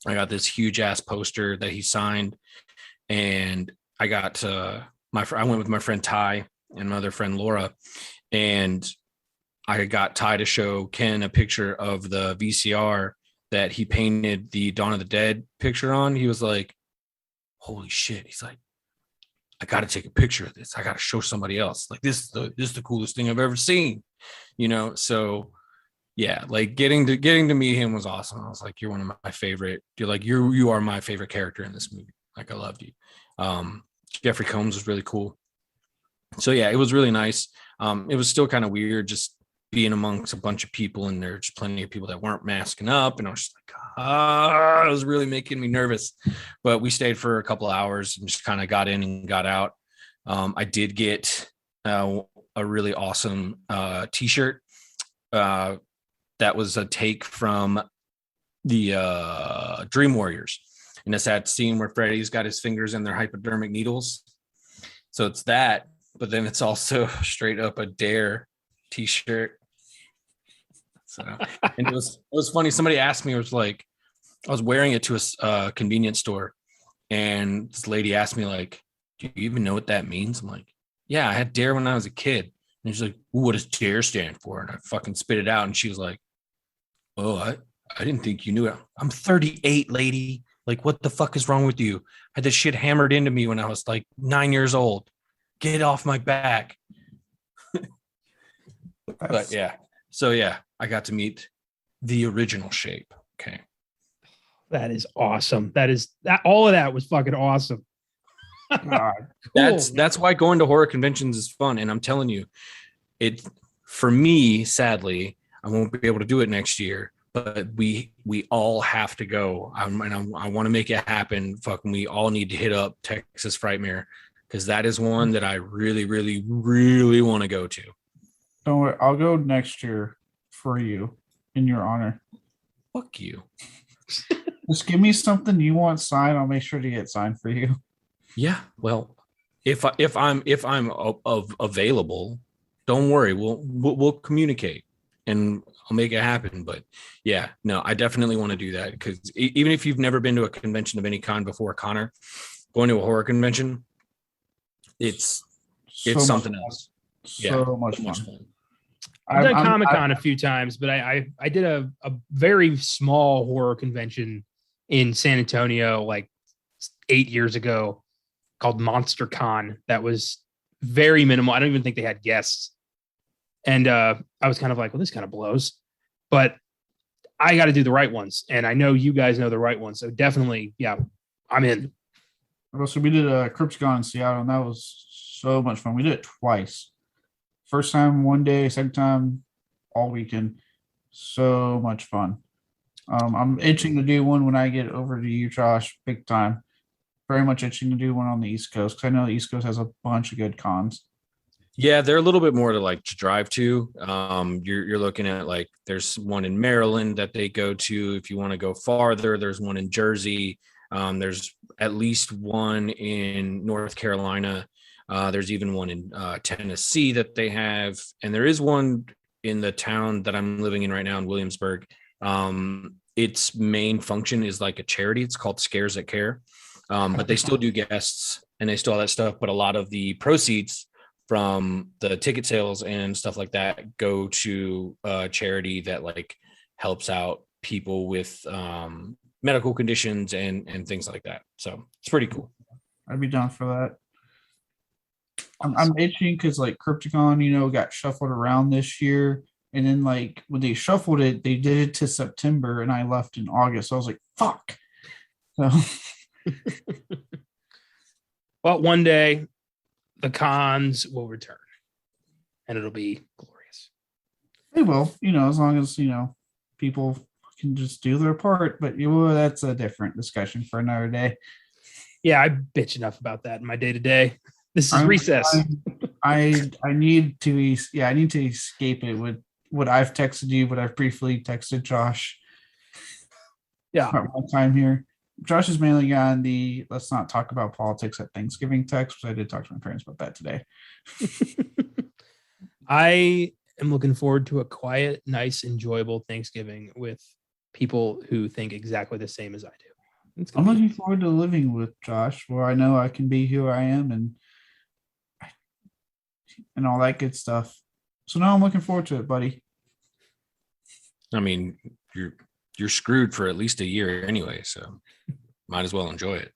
I got this huge ass poster that he signed, and I got I went with my friend Ty and my other friend Laura, and I got Ty to show Ken a picture of the VCR that he painted the Dawn of the Dead picture on. He was like, holy shit. He's like, I got to take a picture of this. I got to show somebody else. Like this is the coolest thing I've ever seen, you know? So yeah, like getting to meet him was awesome. I was like, you're one of my favorite. You're like, you are my favorite character in this movie. Like, I loved you. Jeffrey Combs was really cool. So yeah, it was really nice. It was still kind of weird just being amongst a bunch of people, and there's plenty of people that weren't masking up, and I was just like, it was really making me nervous. But we stayed for a couple of hours and just kind of got in and got out. I did get a really awesome t-shirt. That was a take from the Dream Warriors. And it's that scene where Freddy's got his fingers in their hypodermic needles. So it's that, but then it's also straight up a Dare t-shirt. So, and it was funny. Somebody asked me, it was like, I was wearing it to a convenience store, and this lady asked me like, do you even know what that means? I'm like, yeah, I had Dare when I was a kid. And she's like, what does Dare stand for? And I fucking spit it out. And she was like, oh, I didn't think you knew it. I'm 38, lady. Like, what the fuck is wrong with you? I had this shit hammered into me when I was like 9 years old. Get off my back. But yeah. So yeah, I got to meet the original Shape. Okay. That is awesome. All of that was fucking awesome. Cool. That's why going to horror conventions is fun. And I'm telling you, for me, sadly, I won't be able to do it next year, but we all have to go. I want to make it happen. Fucking, we all need to hit up Texas Frightmare, because that is one that I really, really, really want to go to. Don't worry, I'll go next year for you, in your honor. Fuck you. Just give me something you want signed. I'll make sure to get signed for you. Yeah, well, if I'm available, don't worry. We'll communicate and I'll make it happen. But yeah, no, I definitely want to do that, because even if you've never been to a convention of any kind before, Connor, going to a horror convention, it's something else. So much fun. I've done Comic-Con a few times, but I did a very small horror convention in San Antonio like 8 years ago called Monster Con. That was very minimal. I don't even think they had guests. And I was kind of like, well, this kind of blows. But I got to do the right ones. And I know you guys know the right ones. So definitely, yeah, I'm in. So we did a CryptCon in Seattle, and that was so much fun. We did it twice. First time one day, second time all weekend. So much fun. I'm itching to do one when I get over to you, Josh, big time. Very much itching to do one on the East Coast, because I know the East Coast has a bunch of good cons. Yeah, they're a little bit more to drive to. You're looking at like, there's one in Maryland that they go to. If you want to go farther, there's one in Jersey. There's at least one in North Carolina. There's even one in Tennessee that they have, and there is one in the town that I'm living in right now in Williamsburg. Its main function is like a charity. It's called Scares That Care, but they still do guests and they still all that stuff. But a lot of the proceeds from the ticket sales and stuff like that go to a charity that like helps out people with medical conditions and things like that. So it's pretty cool. I'd be down for that. I'm itching because like Crypticon, got shuffled around this year. And then like when they shuffled it, they did it to September and I left in August. So I was like, fuck. So Well, one day the cons will return and it'll be glorious. they will, as long as, people can just do their part. But that's a different discussion for another day. Yeah, I bitch enough about that in my day to day. This is recess. I need to escape it with what I've texted you, what I've briefly texted Josh. Yeah. About my time here. Josh is mainly on the let's not talk about politics at Thanksgiving text, which I did talk to my parents about that today. I am looking forward to a quiet, nice, enjoyable Thanksgiving with people who think exactly the same as I do. I'm looking forward to living with Josh, where I know I can be who I am and all that good stuff. So now I'm looking forward to it, buddy. I mean, you're screwed for at least a year anyway, so might as well enjoy it.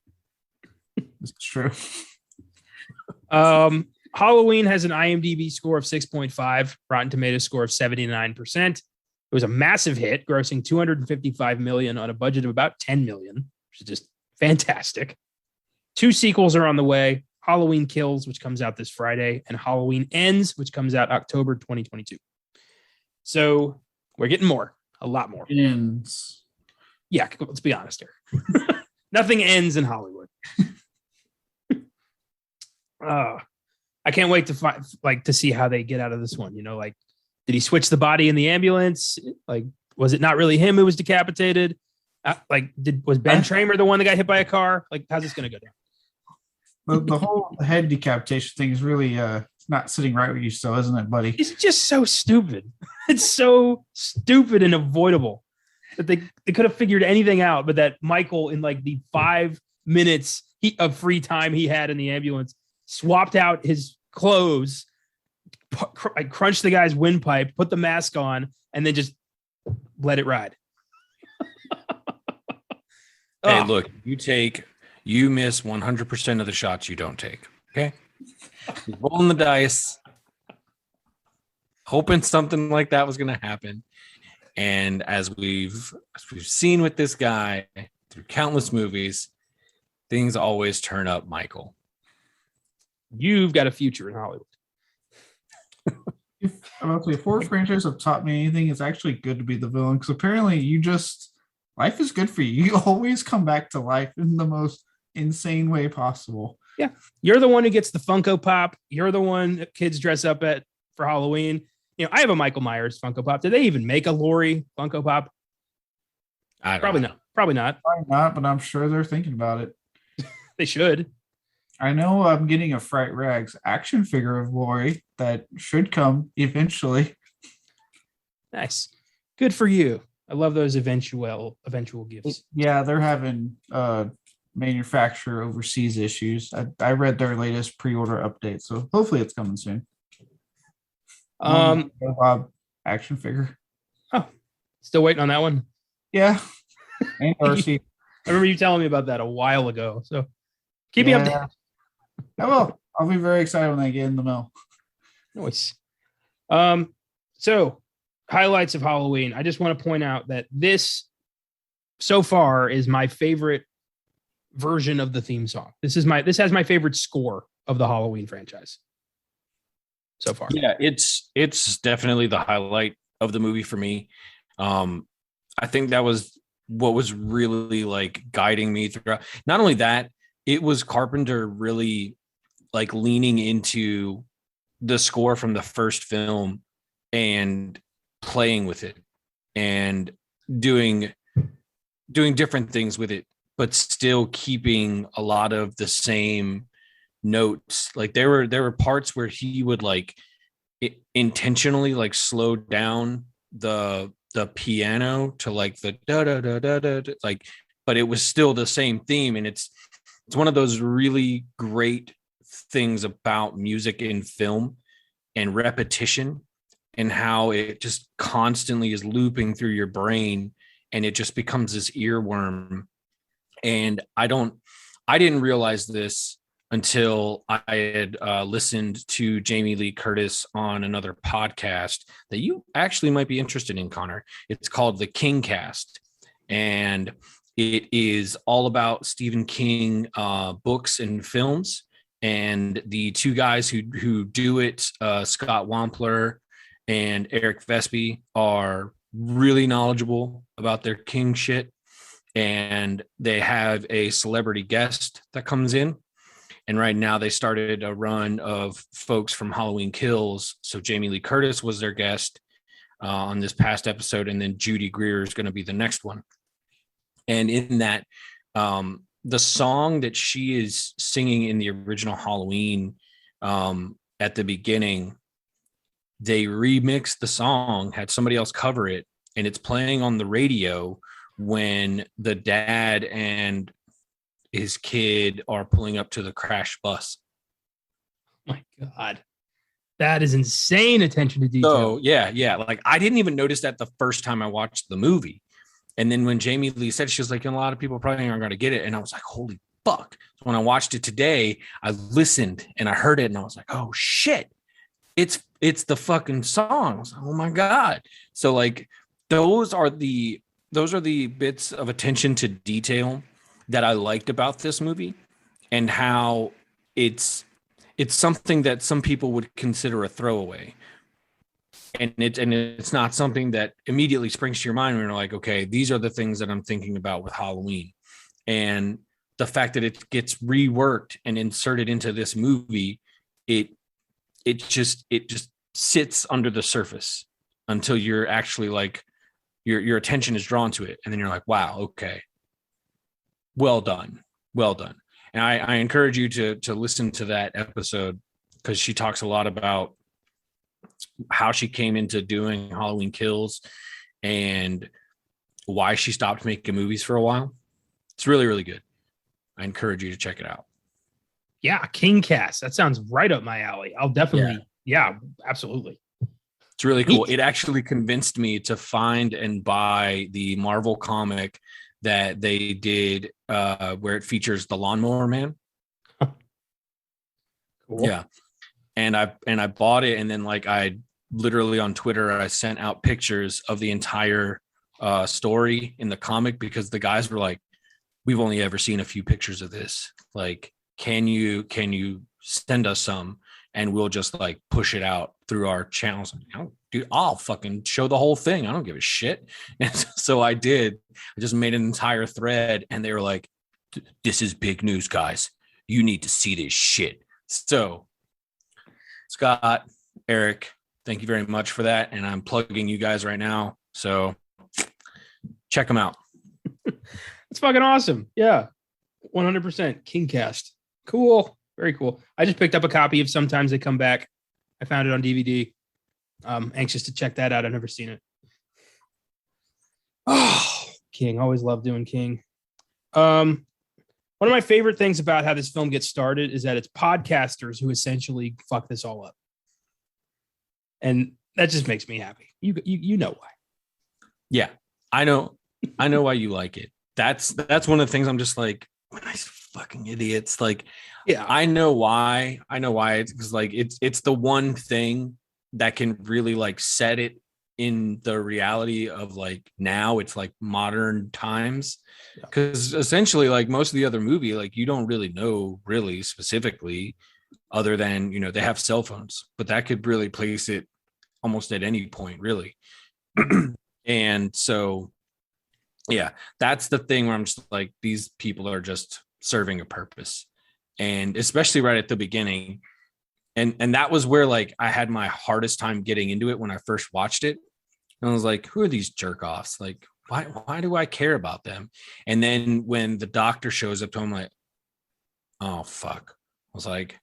It's true. Halloween has an IMDb score of 6.5, Rotten Tomatoes score of 79%. It was a massive hit, grossing $255 million on a budget of about $10 million, which is just fantastic. 2 sequels are on the way: Halloween Kills, which comes out this Friday, and Halloween Ends, which comes out October 2022. So we're getting more, a lot more. Ends. Yeah, let's be honest here. Nothing ends in Hollywood. I can't wait to see how they get out of this one. Did he switch the body in the ambulance? Like, was it not really him who was decapitated? Was Ben Tramer the one that got hit by a car? Like, how's this going to go down? The whole head decapitation thing is really not sitting right with you still, isn't it, buddy? It's just so stupid. It's so stupid and avoidable that they could have figured anything out, but that Michael, in like the 5 minutes of free time he had in the ambulance, swapped out his clothes, crunched the guy's windpipe, put the mask on, and then just let it ride. Hey, look, you miss 100% of the shots you don't take. Okay. Rolling the dice, hoping something like that was going to happen. And as we've seen with this guy through countless movies, things always turn up, Michael. You've got a future in Hollywood. If a horror franchise have taught me anything, it's actually good to be the villain, because apparently life is good for you. You always come back to life in the most insane way possible. Yeah. You're the one who gets the Funko Pop. You're the one that kids dress up for Halloween. I have a Michael Myers Funko Pop. Did they even make a Laurie Funko Pop? Probably not. Probably not. Probably not, but I'm sure they're thinking about it. They should. I know I'm getting a Fright Rags action figure of Laurie that should come eventually. Nice. Good for you. I love those eventual gifts. Yeah, they're having manufacturer overseas issues. I read their latest pre-order update, so hopefully it's coming soon. Bob action figure. Oh, still waiting on that one. Yeah. And Darcy. I remember you telling me about that a while ago. So keep me updated. I will. I'll be very excited when I get in the mail. Nice. So highlights of Halloween. I just want to point out that this so far is my favorite version of the theme song. This has my favorite score of the Halloween franchise so far. Yeah, it's definitely the highlight of the movie for me. I think that was what was really like guiding me throughout. Not only that, it was Carpenter really like leaning into the score from the first film and playing with it and doing different things with it, but still keeping a lot of the same notes. Like there were parts where he would like intentionally like slow down the piano to like the da da da da da, like, but it was still the same theme. And it's one of those really great things about music in film and repetition, and how it just constantly is looping through your brain, and it just becomes this earworm. And I didn't realize this until I had listened to Jamie Lee Curtis on another podcast that you actually might be interested in, Connor. It's called the King Cast, and it is all about Stephen King books and films. And the two guys who do it, Scott Wampler and Eric Vespi, are really knowledgeable about their King shit. And they have a celebrity guest that comes in. And right now they started a run of folks from Halloween Kills. So Jamie Lee Curtis was their guest on this past episode. And then Judy Greer is going to be the next one. And in that, the song that she is singing in the original Halloween at the beginning, they remixed the song, had somebody else cover it, and it's playing on the radio when the dad and his kid are pulling up to the crash bus. Oh my God. That is insane attention to detail. So yeah. Like, I didn't even notice that the first time I watched the movie. And then when Jamie Lee said, she was like, a lot of people probably aren't going to get it. And I was like, holy fuck. So when I watched it today, I listened and I heard it and I was like, oh shit, it's the fucking song. I was like, oh my God. So like, those are the bits of attention to detail that I liked about this movie, and how it's something that some people would consider a throwaway. And it's not something that immediately springs to your mind when you're like, okay, these are the things that I'm thinking about with Halloween. And the fact that it gets reworked and inserted into this movie, it just sits under the surface until you're actually like, your attention is drawn to it. And then you're like, wow, okay. Well done. And I encourage you to listen to that episode, because she talks a lot about how she came into doing Halloween Kills and why she stopped making movies for a while. It's really, really good. I encourage you to check it out. Yeah, King Cast. That sounds right up my alley. I'll definitely, yeah absolutely. It's really cool. It actually convinced me to find and buy the Marvel comic that they did where it features the Lawnmower Man. Cool. Yeah. And I bought it, and then like I literally on Twitter, I sent out pictures of the entire story in the comic, because the guys were like, we've only ever seen a few pictures of this. Like, can you send us some, and we'll just like push it out through our channels. Dude, I'll fucking show the whole thing. I don't give a shit. And so I did. I just made an entire thread, and they were like, this is big news, guys. You need to see this shit. So Scott, Eric, thank you very much for that. And I'm plugging you guys right now. So check them out. It's fucking awesome. Yeah. 100% King Cast. Cool. Very cool. I just picked up a copy of Sometimes They Come Back. I found it on DVD. I'm anxious to check that out. I've never seen it. Oh, King. Always love doing King. One of my favorite things about how this film gets started is that it's podcasters who essentially fuck this all up. And that just makes me happy. You know why. Yeah, I know why you like it. That's one of the things I'm just like, nice fucking idiots. Like, yeah, I know why. It's because like it's the one thing that can really like set it in the reality of like now it's like modern times, because essentially like most of the other movie, like you don't really know really specifically, other than, you know, they have cell phones, but that could really place it almost at any point really. And so yeah, that's the thing where I'm just like, these people are just serving a purpose. And especially right at the beginning, and that was where like I had my hardest time getting into it when I first watched it. And I was like, who are these jerk offs? Like, why do I care about them? And then when the doctor shows up to him, like, oh fuck. I was like,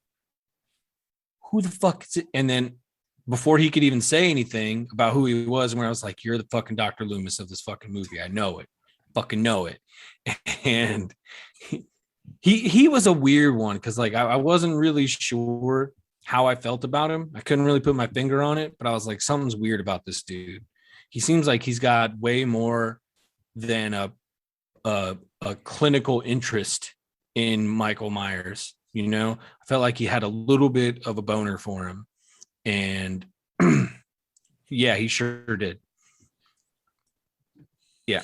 who the fuck is it? And then before he could even say anything about who he was, when I was like, you're the fucking Dr. Loomis of this fucking movie. I know it. Fucking know it. And He was a weird one because like I wasn't really sure how I felt about him. I couldn't really put my finger on it, but I was like, something's weird about this dude. He seems like he's got way more than a clinical interest in Michael Myers. You know, I felt like he had a little bit of a boner for him, and yeah, he sure did. Yeah,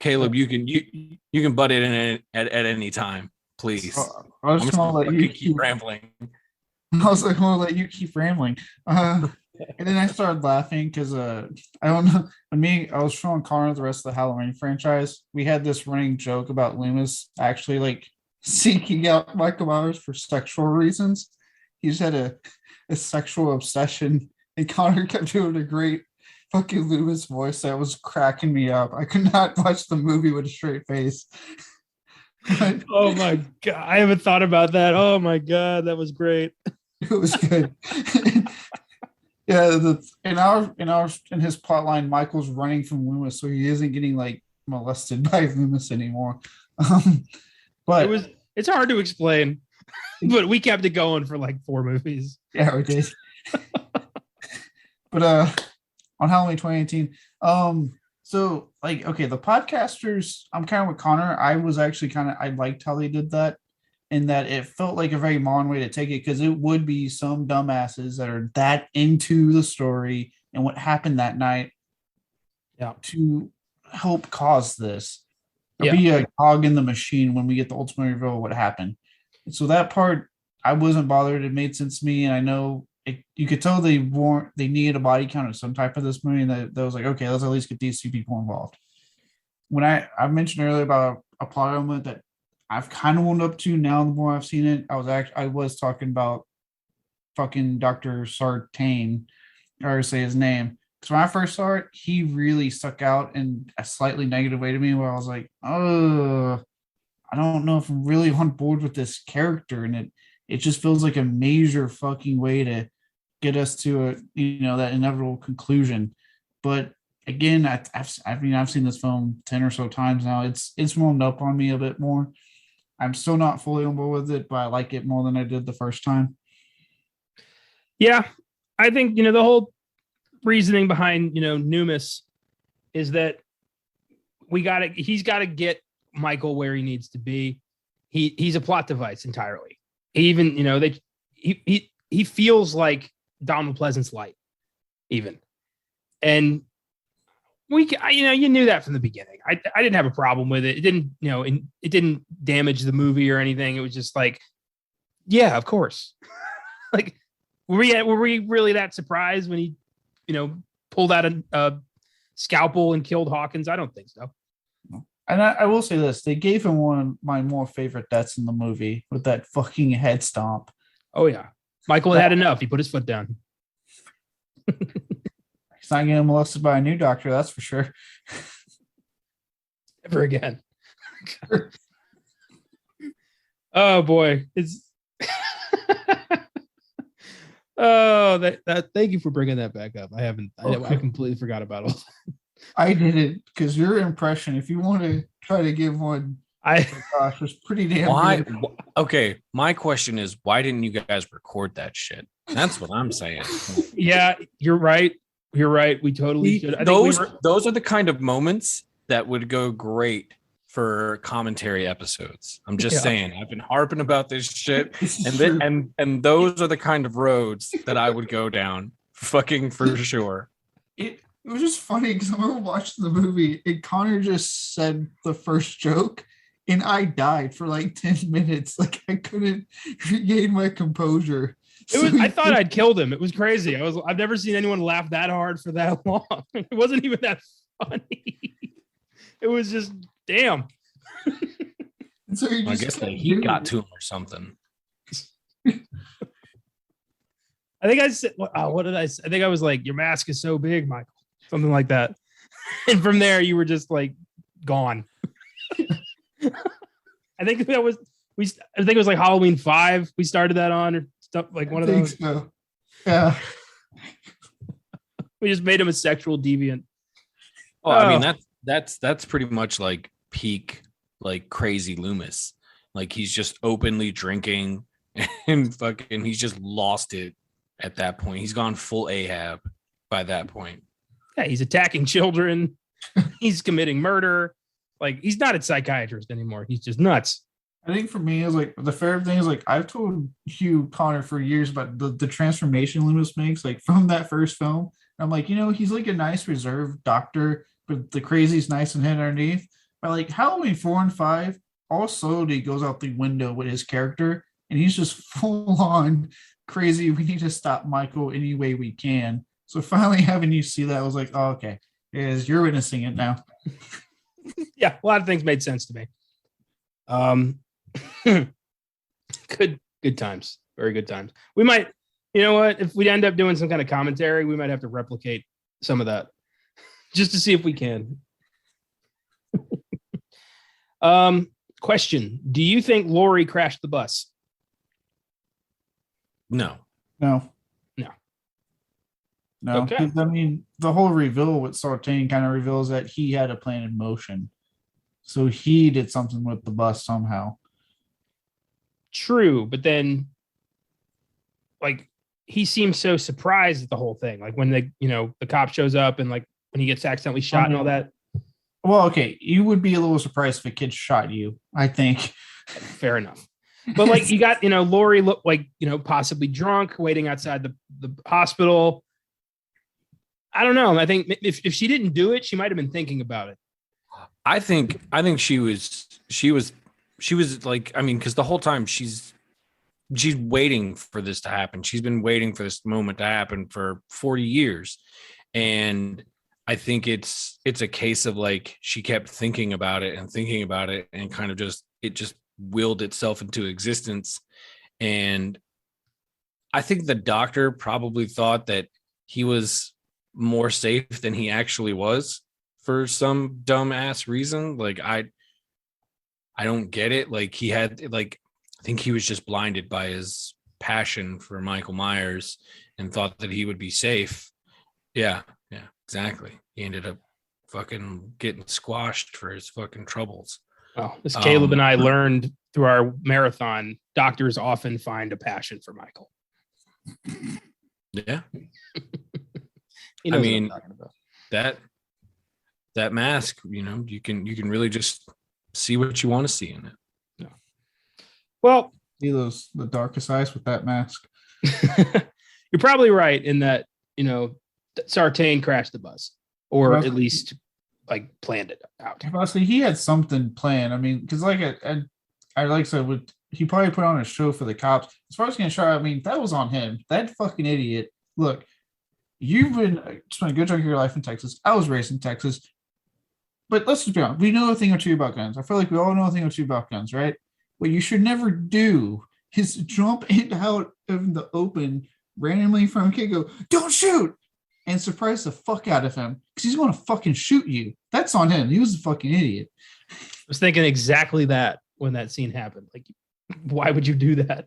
Caleb, you can butt it in at any time, please. I was gonna let you keep rambling. I was like, gonna let you keep rambling. And then I started laughing because I don't know. I was showing Connor the rest of the Halloween franchise. We had this running joke about Loomis actually like seeking out Michael Myers for sexual reasons. He just had a sexual obsession, and Connor kept doing a great fucking Loomis voice that was cracking me up. I could not watch the movie with a straight face. Oh my God. I haven't thought about that. Oh my God. That was great. It was good. Yeah, in his plot line, Michael's running from Loomis, so he isn't getting like molested by Loomis anymore. But it's hard to explain, but we kept it going for like 4 movies. Yeah, we did. But on Halloween 2018, so like okay, the podcasters, I'm kind of with Connor. I was actually I liked how they did that, in that it felt like a very modern way to take it, because it would be some dumbasses that are that into the story and what happened that night, to help cause this, or be a cog in the machine when we get the ultimate reveal of what happened. And so that part, I wasn't bothered. It made sense to me, and I know you could tell they needed a body count of some type of this movie, and that was like, okay, let's at least get these 2 people involved. When I mentioned earlier about a plot element that I've kind of warmed up to now, the more I've seen it, I was talking about fucking Dr. Sartain, or say his name. Because when I first saw it, he really stuck out in a slightly negative way to me, where I was like, oh, I don't know if I'm really on board with this character. And it just feels like a major fucking way to get us to that inevitable conclusion. But again, I've seen this film 10 or so times now. It's warmed up on me a bit more. I'm still not fully on board with it, but I like it more than I did the first time. Yeah, I think the whole reasoning behind Loomis is that he's got to get Michael where he needs to be. He's a plot device entirely. He even he feels like Donald Pleasant's light, even, and you knew that from the beginning. I didn't have a problem with it. It didn't it didn't damage the movie or anything. It was just like, yeah, of course. Like, were we really that surprised when he pulled out a scalpel and killed Hawkins? I don't think so. And I will say this: they gave him one of my more favorite deaths in the movie with that fucking head stomp. Oh yeah, Michael had enough. He put his foot down. He's not getting molested by a new doctor, that's for sure. Never again. Oh boy, it's. Oh, that. Thank you for bringing that back up. I completely forgot about all. I did it because your impression, if you want to try to give one, gosh, was pretty damn good. Okay, my question is, why didn't you guys record that shit? That's what I'm saying. Yeah, you're right. You're right. We totally should. I those are the kind of moments that would go great for commentary episodes. I'm just saying. I've been harping about this shit, and those are the kind of roads that I would go down, fucking for sure. It was just funny because I remember watching the movie and Connor just said the first joke and I died for like 10 minutes. Like I couldn't regain my composure. I thought I'd killed him. It was crazy. I've never seen anyone laugh that hard for that long. It wasn't even that funny. It was just damn. So I guess the heat got to him or something. I think I said, what did I say? I think I was like, your mask is so big, Michael. Something like that. And from there, you were just like gone. I think it was like Halloween 5. We started that on or stuff like one of those. So. Yeah. We just made him a sexual deviant. Oh, I mean that's pretty much like peak like crazy Loomis. Like he's just openly drinking and fucking he's just lost it at that point. He's gone full Ahab by that point. Yeah, he's attacking children. He's committing murder. Like he's not a psychiatrist anymore. He's just nuts. I think for me, is like the favorite thing is like I've told Hugh Connor for years about the transformation Loomis makes, like from that first film. I'm like, he's like a nice reserved doctor, but the crazy's nice and hidden underneath. But like Halloween 4 and 5, all slowly goes out the window with his character, and he's just full on crazy. We need to stop Michael any way we can. So finally having you see that, I was like, oh, okay, you're witnessing it now. Yeah, a lot of things made sense to me. Good times, very good times. We might, if we end up doing some kind of commentary, we might have to replicate some of that just to see if we can. Question: do you think Laurie crashed the bus? No. Okay. I mean, the whole reveal with Sartain kind of reveals that he had a plan in motion. So he did something with the bus somehow. True, but then like he seems so surprised at the whole thing. Like when the cop shows up and like when he gets accidentally shot and all that. Well, okay, you would be a little surprised if a kid shot you, I think. Fair enough. But like you got, Laurie looked like, possibly drunk, waiting outside the hospital. I don't know. I think if she didn't do it, she might have been thinking about it. I think she was like, I mean, because the whole time she's waiting for this to happen. She's been waiting for this moment to happen for 40 years. And I think it's a case of like, she kept thinking about it and kind of it just willed itself into existence. And I think the doctor probably thought that he was more safe than he actually was for some dumbass reason. Like I don't get it. Like he had I think he was just blinded by his passion for Michael Myers and thought that he would be safe. Yeah, exactly. He ended up fucking getting squashed for his fucking troubles. Well, as Caleb and I learned through our marathon, doctors often find a passion for Michael. Yeah. I mean, that mask, you can really just see what you want to see in it. Yeah. Well, see the darkest eyes with that mask. You're probably right in that, Sartain crashed the bus, or at least like planned it out. Honestly, he had something planned. I mean, because like I said, he probably put on a show for the cops. As far as getting shot, I mean, that was on him. That fucking idiot. Look, you've spent a good chunk of your life in Texas. I was raised in Texas. But let's just be honest. We know a thing or two about guns. I feel like we all know a thing or two about guns, right? What you should never do is jump out of the open randomly from a kid, go, don't shoot, and surprise the fuck out of him because he's going to fucking shoot you. That's on him. He was a fucking idiot. I was thinking exactly that when that scene happened. Like, why would you do that?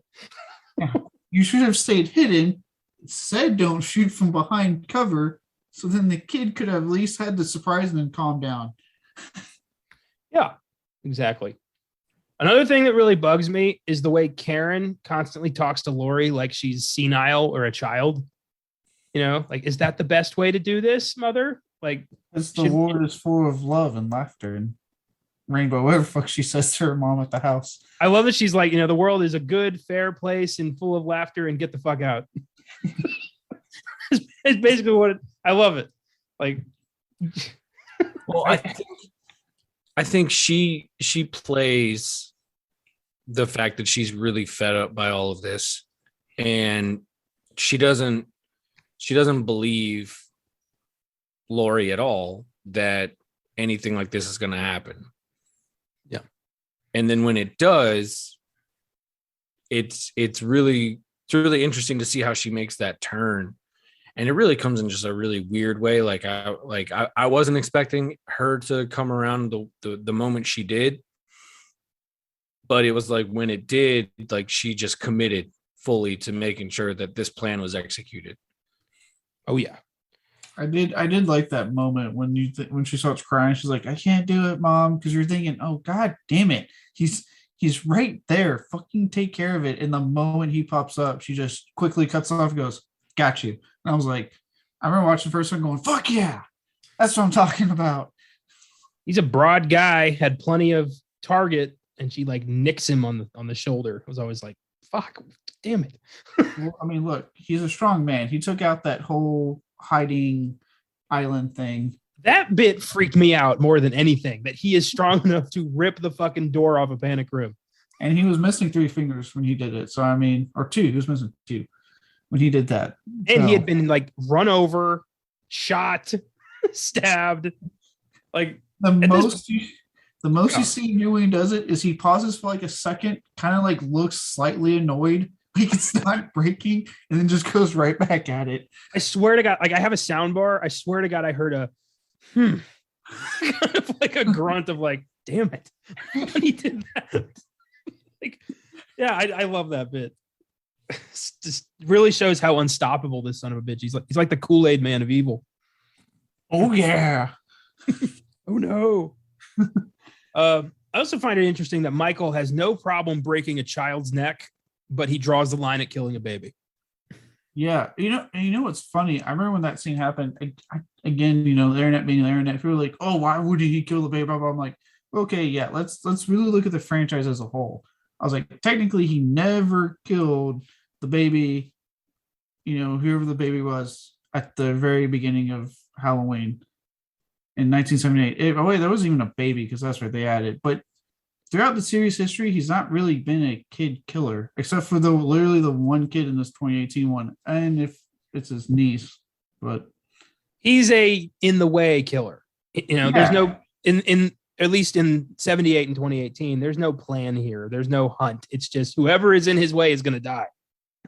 You should have stayed hidden, said don't shoot from behind cover, so then the kid could have at least had the surprise and then calm down. Yeah, exactly. Another thing that really bugs me is the way Karen constantly talks to Laurie like she's senile or a child. Like, is that the best way to do this, mother? Like, because the world is full of love and laughter and rainbow, whatever the fuck she says to her mom at the house. I love that she's like, the world is a good, fair place and full of laughter and get the fuck out. It's basically what I love it. Like, well, I think she plays the fact that she's really fed up by all of this, and she doesn't believe Laurie at all that anything like this is going to happen. Yeah. And then when it does, it's really interesting to see how she makes that turn. And it really comes in just a really weird way. I wasn't expecting her to come around the moment she did, but it was like when it did, like she just committed fully to making sure that this plan was executed. Oh yeah, I did like that moment when when she starts crying. She's like, "I can't do it, Mom," because you're thinking, "Oh God damn it, he's He's right there. Fucking take care of it. And the moment he pops up, she just quickly cuts off and goes, got you. And I was like, I remember watching the first one going, fuck yeah. That's what I'm talking about. He's a broad guy, had plenty of target, and she like nicks him on the shoulder. I was always like, fuck, damn it. Well, I mean, look, he's a strong man. He took out that whole hiding island thing. That bit freaked me out more than anything, that he is strong enough to rip the fucking door off a panic room. And he was missing 3 fingers when he did it. So, I mean, or 2. He was missing 2 when he did that. And so, he had been like run over, shot, stabbed. Like the most you see him do when he does it is he pauses for like a second, kind of like looks slightly annoyed, like it's not breaking, and then just goes right back at it. I swear to God, like I have a sound bar. I swear to God, I heard a kind of like a grunt of like, damn it. When he did that. Like, yeah, I love that bit. It's just really shows how unstoppable this son of a bitch. He's like the Kool-Aid man of evil. Oh yeah. Oh no. I also find it interesting that Michael has no problem breaking a child's neck, but he draws the line at killing a baby. Yeah, you know what's funny? I remember when that scene happened. Again, the internet being the internet, people were like, "Oh, why would he kill the baby?" Blah, blah. I'm like, okay, yeah, let's really look at the franchise as a whole. I was like, technically, he never killed the baby. Whoever the baby was at the very beginning of Halloween in 1978. Oh wait, that wasn't even a baby because that's right, they added. But throughout the series history, he's not really been a kid killer, except for literally the one kid in this 2018 one, and if it's his niece. But he's a in the way killer. There's no in at least in 78 and 2018. There's no plan here. There's no hunt. It's just whoever is in his way is going to die.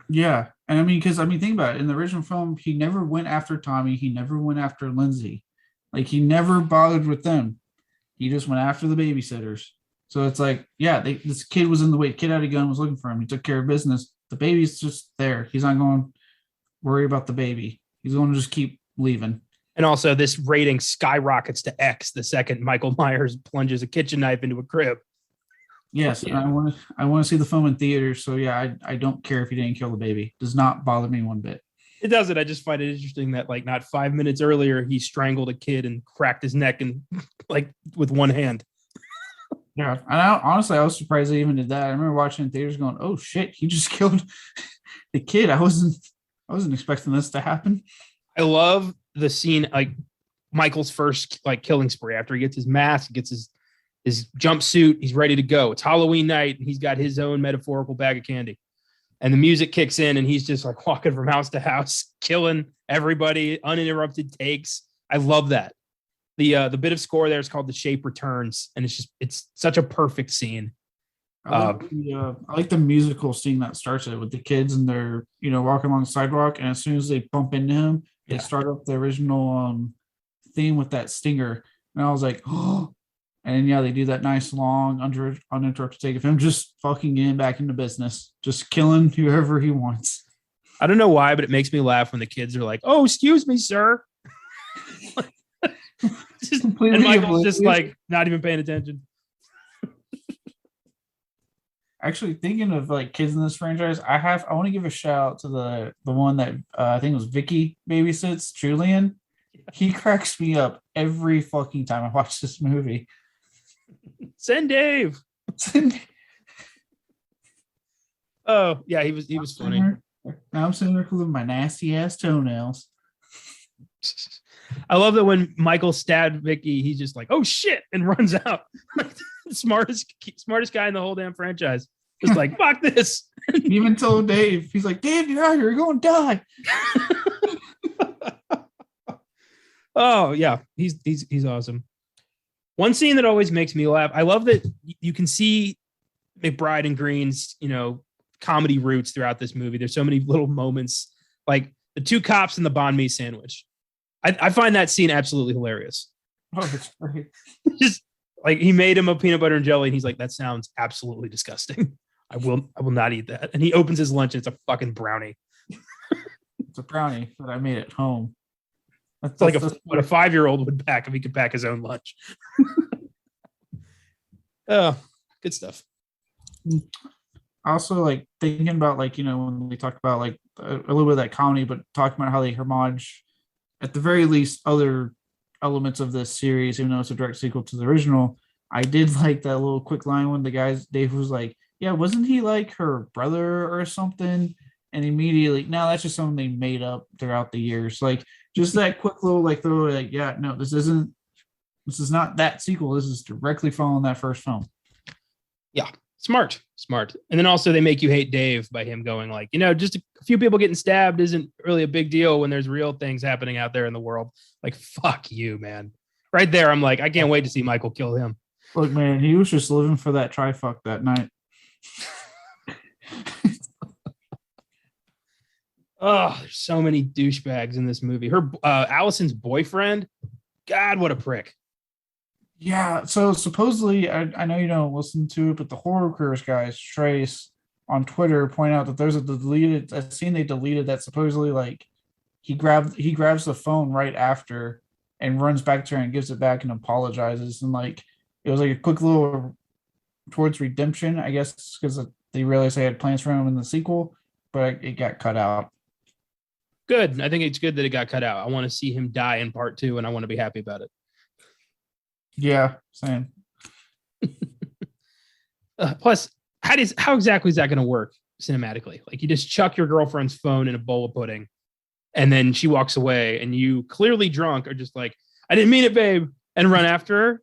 Yeah, and think about it. In the original film, he never went after Tommy. He never went after Lindsay. Like he never bothered with them. He just went after the babysitters. So it's like, yeah, this kid was in the way. Kid had a gun, was looking for him. He took care of business. The baby's just there. He's not going to worry about the baby. He's going to just keep leaving. And also, this rating skyrockets to X the second Michael Myers plunges a kitchen knife into a crib. Yes, Yeah. I want to see the film in theaters. So yeah, I don't care if he didn't kill the baby. Does not bother me one bit. It doesn't. I just find it interesting that like not 5 minutes earlier he strangled a kid and cracked his neck and like with one hand. Yeah, and I was surprised they even did that. I remember watching in theaters going, "Oh shit, he just killed the kid." I wasn't expecting this to happen. I love the scene, like Michael's first like killing spree after he gets his mask, gets his jumpsuit, he's ready to go. It's Halloween night, and he's got his own metaphorical bag of candy. And the music kicks in, and he's just like walking from house to house, killing everybody, uninterrupted takes. I love that. The bit of score there is called "The Shape Returns," and it's such a perfect scene. I like the musical scene that starts it with the kids and they're walking along the sidewalk, and as soon as they bump into him, they start up the original theme with that stinger, and I was like, oh. And yeah, they do that nice long uninterrupted take of him just fucking getting back into business, just killing whoever he wants. I don't know why, but it makes me laugh when the kids are like, "Oh, excuse me, sir." And Michael's just like not even paying attention. Actually, thinking of like kids in this franchise, I want to give a shout out to the one that I think it was Vicky babysits, Julian. He cracks me up every fucking time I watch this movie. Send Dave. Oh yeah, he was funny. Now I'm sitting there with my nasty ass toenails. I love that when Michael stabbed Vicky, he's just like, "Oh shit," and runs out. smartest guy in the whole damn franchise. Just like, fuck this. He even told Dave, he's like, "Dave, you're out here, you're going to die." Oh yeah, he's awesome. One scene that always makes me laugh. I love that you can see McBride and Green's, comedy roots throughout this movie. There's so many little moments, like the two cops and the banh mi sandwich. I find that scene absolutely hilarious. Oh, it's great. Just like he made him a peanut butter and jelly, and he's like, "That sounds absolutely disgusting. I will not eat that." And he opens his lunch, and it's a fucking brownie. It's a brownie that I made at home. It's like what a 5-year-old would pack if he could pack his own lunch. Oh, good stuff. Also, like thinking about like when we talk about like a little bit of that comedy, but talking about how they homage at the very least other elements of this series, even though it's a direct sequel to the original. I did like that little quick line when the guys Dave was like, "Yeah, wasn't he like her brother or something?" And immediately, no, that's just something they made up throughout the years. Like just that quick little like throw, like, yeah, no, this is not that sequel. This is directly following that first film. Yeah, smart. And then also they make you hate Dave by him going like, just a few people getting stabbed isn't really a big deal when there's real things happening out there in the world. Like, fuck you, man. Right there, I'm like, I can't wait to see Michael kill him. Look, man, he was just living for that tri-fuck that night. Oh, there's so many douchebags in this movie. Her Allison's boyfriend, God, what a prick. Yeah, so supposedly, I know you don't listen to it, but the Horror Curse guys, Trace, on Twitter, point out that there's a scene they deleted that supposedly like he grabs the phone right after and runs back to her and gives it back and apologizes, and like it was like a quick little towards redemption, I guess, because they realized they had plans for him in the sequel, but it got cut out. Good. I think it's good that it got cut out. I want to see him die in part 2, and I want to be happy about it. Yeah, same. Plus, how exactly is that going to work cinematically? Like, you just chuck your girlfriend's phone in a bowl of pudding, and then she walks away, and you, clearly drunk, are just like, "I didn't mean it, babe," and run after her.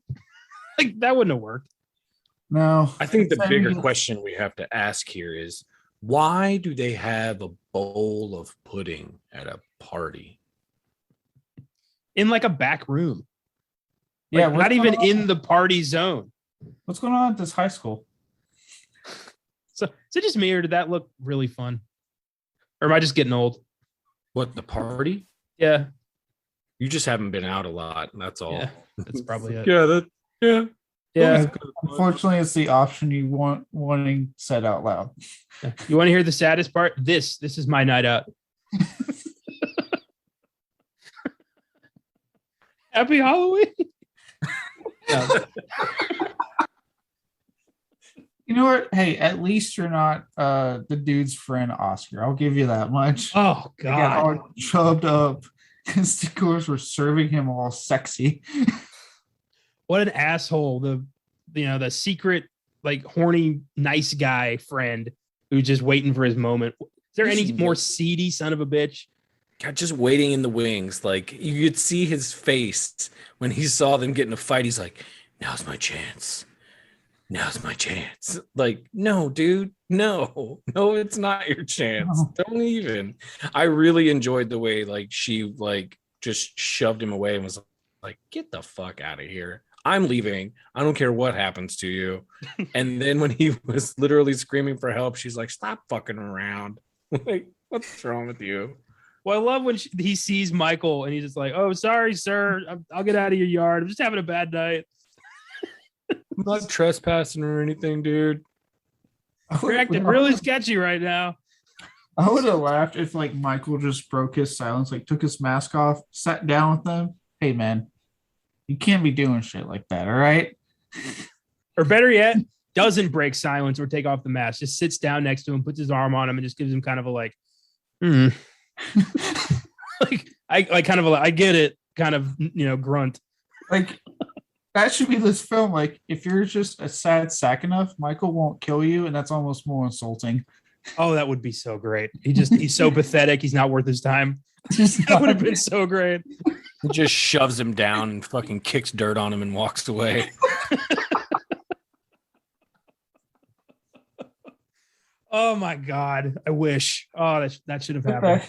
Like, that wouldn't have worked. No, I think the bigger question we have to ask here is, why do they have a bowl of pudding at a party? In like a back room. Yeah, not even in the party zone. What's going on at this high school? So is it just me, or did that look really fun? Or am I just getting old? What, the party? Yeah. You just haven't been out a lot. That's all. Yeah, that's probably it. Yeah. Yeah. Unfortunately, it's the option you wanting said out loud. You want to hear the saddest part? This is my night out. Happy Halloween. No. You know what? Hey, at least you're not the dude's friend Oscar. I'll give you that much. Oh They got God. all chubbed up. His stickers were serving him all sexy. What an asshole. The secret, like, horny, nice guy friend who's just waiting for his moment. Is there any more seedy son of a bitch? God, just waiting in the wings. Like, you could see his face when he saw them get in a fight. He's like, now's my chance. Like, no, dude, no, it's not your chance. No. Don't even. I really enjoyed the way like she like just shoved him away and was like, get the fuck out of here. I'm leaving. I don't care what happens to you. And then when he was literally screaming for help, she's like, stop fucking around. Like, what's wrong with you? Well, I love when he sees Michael and he's just like, "Oh, sorry, sir. I'll get out of your yard. I'm just having a bad night." I'm not trespassing or anything, dude. You're acting really sketchy right now. I would have laughed if like Michael just broke his silence, like took his mask off, sat down with them. Hey man, you can't be doing shit like that, all right? Or better yet, doesn't break silence or take off the mask, just sits down next to him, puts his arm on him, and just gives him kind of a like, like I get it, kind of, grunt. Like that should be this film. Like if you're just a sad sack enough, Michael won't kill you, and that's almost more insulting. Oh, that would be so great. He's so pathetic. He's not worth his time. That would have been so great. He just shoves him down and fucking kicks dirt on him and walks away. Oh my God. I wish. Oh, that should have happened.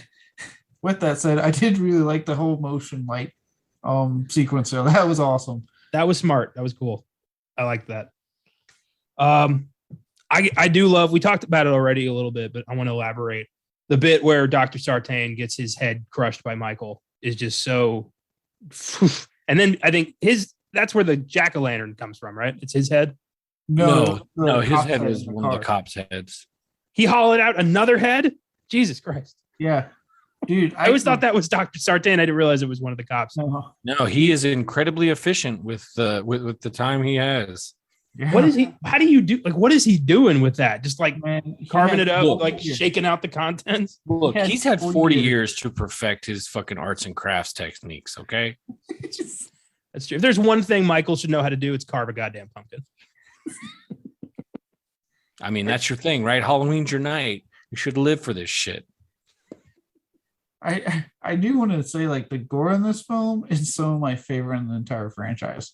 With that said, I did really like the whole motion light sequence there. That was awesome. That was smart. That was cool. I like that. I do love, we talked about it already a little bit, but I want to elaborate. The bit where Dr. Sartain gets his head crushed by Michael is just so, and then I think that's where the jack-o'-lantern comes from, right? It's his head. No, his head was one of the cops' heads. He hollowed out another head. Jesus Christ. Yeah. Dude, I always thought that was Dr. Sartain. I didn't realize it was one of the cops. No, he is incredibly efficient with the time he has. Yeah. What is he? How do you do? Like, what is he doing with that? Just like Man, he carving had it up, 40 like years. shaking out the contents. Look, had he's had 40 40 years. years to perfect his fucking arts and crafts techniques. Okay. That's true. If there's one thing Michael should know how to do, it's carve a goddamn pumpkin. I mean, that's your thing, right? Halloween's your night. You should live for this shit. I do want to say, like, the gore in this film is some of my favorite in the entire franchise.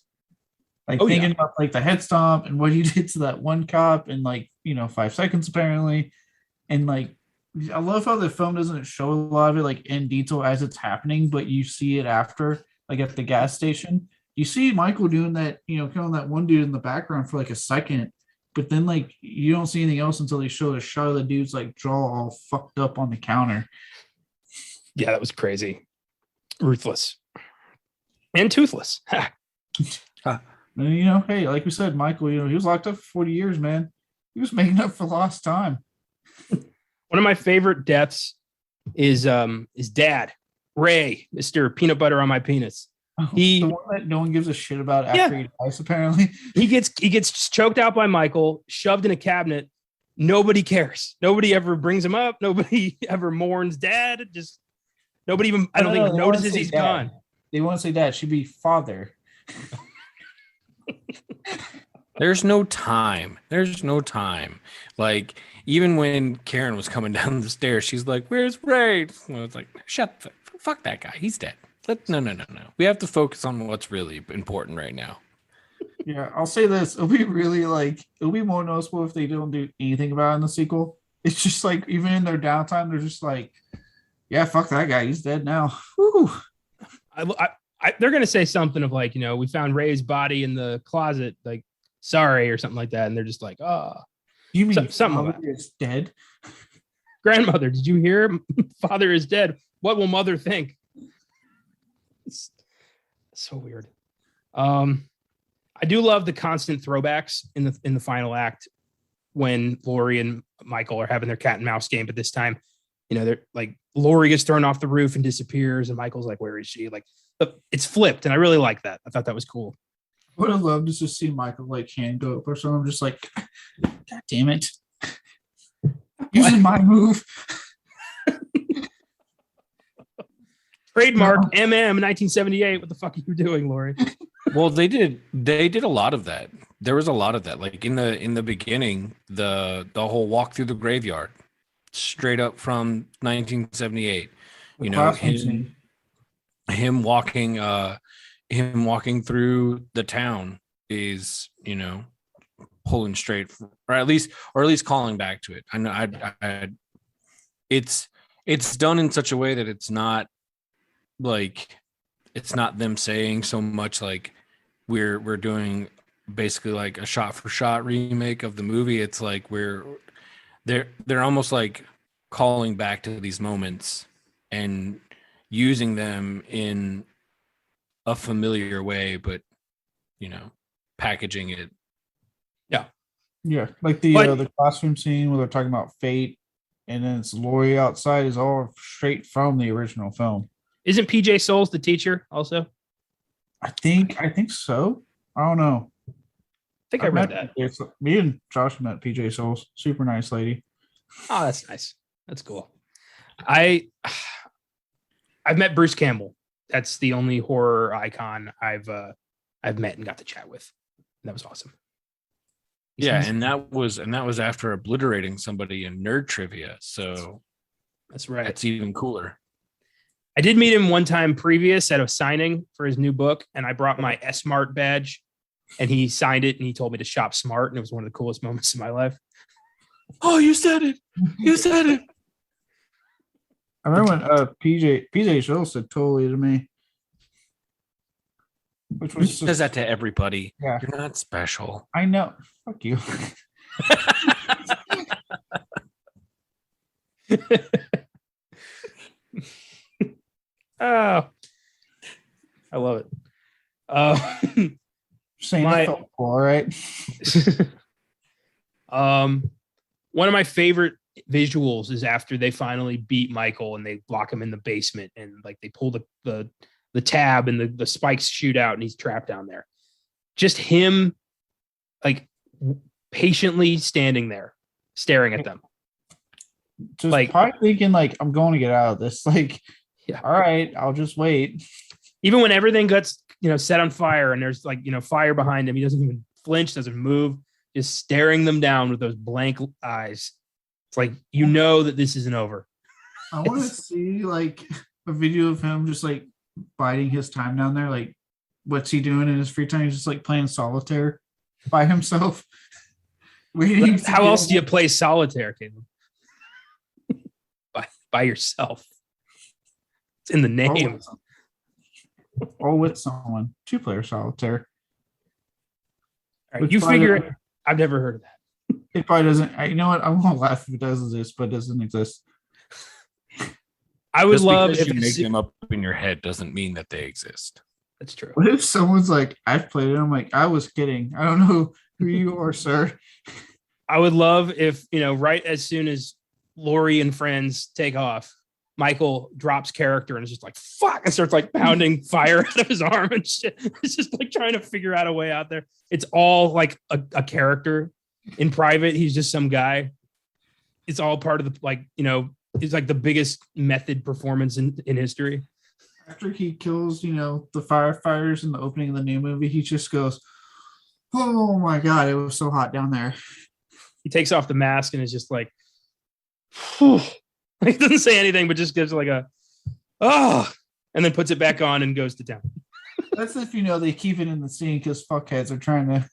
Like, Oh, thinking yeah. about like the head stomp and what he did to that one cop in, like, 5 seconds apparently. And like, I love how the film doesn't show a lot of it like in detail as it's happening, but you see it after, like at the gas station. You see Michael doing that, killing that one dude in the background for like a second, but then like you don't see anything else until they show a shot of the dude's like jaw all fucked up on the counter. Yeah, that was crazy. Ruthless. And toothless. And hey, like we said, Michael, he was locked up for 40 years, man. He was making up for lost time. One of my favorite deaths is Dad, Ray, Mr. Peanut Butter on My Penis. The one that no one gives a shit about after he dies, apparently. He gets choked out by Michael, shoved in a cabinet. Nobody cares. Nobody ever brings him up. Nobody ever mourns Dad. Just nobody even, I don't think, notices he's gone. They want to say Dad. Should be father. There's no time. There's no time. Like, even when Karen was coming down the stairs, she's like, "Where's Ray?" I was like, fuck that guy. He's dead. No. We have to focus on what's really important right now. Yeah, I'll say this. It'll be more noticeable if they don't do anything about it in the sequel. It's just like, even in their downtime, they're just like, yeah, fuck that guy. He's dead now. Woo. They're going to say something of like, we found Ray's body in the closet, like, sorry, or something like that. And they're just like, oh. You mean something father is dead? Grandmother, did you hear? Father is dead. What will mother think? It's so weird. I do love the constant throwbacks in the final act when Laurie and Michael are having their cat and mouse game, but this time, they're like, Laurie gets thrown off the roof and disappears, and Michael's like, where is she? Like, it's flipped, and I really like that. I thought that was cool. Would have loved to just see Michael like hand go up or something. I'm just like, God damn it. Using my move. Trademark MM 1978. What the fuck are you doing, Laurie? Well, they did a lot of that. There was a lot of that. Like in the beginning, the whole walk through the graveyard, straight up from 1978. Him walking through the town is, pulling straight, or at least calling back to it. I know it's done in such a way that it's not them saying so much like we're doing basically like a shot for shot remake of the movie. It's like they're almost like calling back to these moments and using them in a familiar way, but packaging it. Yeah, like the classroom scene where they're talking about fate, and then it's Laurie outside is all straight from the original film. Isn't PJ Souls the teacher also? I think so. I don't know. I think I read that. Me and Josh met PJ Souls. Super nice lady. Oh, that's nice. That's cool. I've met Bruce Campbell. That's the only horror icon I've met and got to chat with. That was awesome. Yeah, and that was after obliterating somebody in nerd trivia. So that's right. That's even cooler. I did meet him one time previous at a signing for his new book, and I brought my S-Mart badge, and he signed it, and he told me to shop smart, and it was one of the coolest moments of my life. Oh, you said it. You said it. I remember when PJ Souls said totally to me. Which was says that to everybody. Yeah. You're not special. I know. Fuck you. Oh, I love it. Saying that felt cool, all right. One of my favorite visuals is after they finally beat Michael and they block him in the basement, and like they pull the tab and the spikes shoot out and he's trapped down there. Just him like patiently standing there, staring at them. Just Like- probably thinking like, I'm going to get out of this. Like, Yeah. all right, I'll just wait. Even when everything gets, set on fire and there's like, fire behind him, he doesn't even flinch, doesn't move, just staring them down with those blank eyes. It's like, that this isn't over. I want to see like a video of him just like biding his time down there. Like, what's he doing in his free time? He's just like playing solitaire by himself. Waiting. How else do you play solitaire, Caleb? by yourself. It's in the name. Or with someone. 2-player solitaire. All right, you figure it. I've never heard of that. It probably doesn't. You know what? I won't laugh if it does exist, but it doesn't exist. I would Just love because if you make them up in your head doesn't mean that they exist. That's true. What if someone's like, I've played it? I'm like, I was kidding. I don't know who you are, sir. I would love if, right as soon as Lori and friends take off, Michael drops character and is just like, fuck, and starts like pounding fire out of his arm and shit. It's just like trying to figure out a way out there. It's all like a character. In private, he's just some guy. It's all part of the, it's like the biggest method performance in history. After he kills, the firefighters in the opening of the new movie, he just goes, oh my God, it was so hot down there. He takes off the mask and is just like, whew. He doesn't say anything, but just gives like a, and then puts it back on and goes to town. That's if they keep it in the scene because fuckheads are trying to.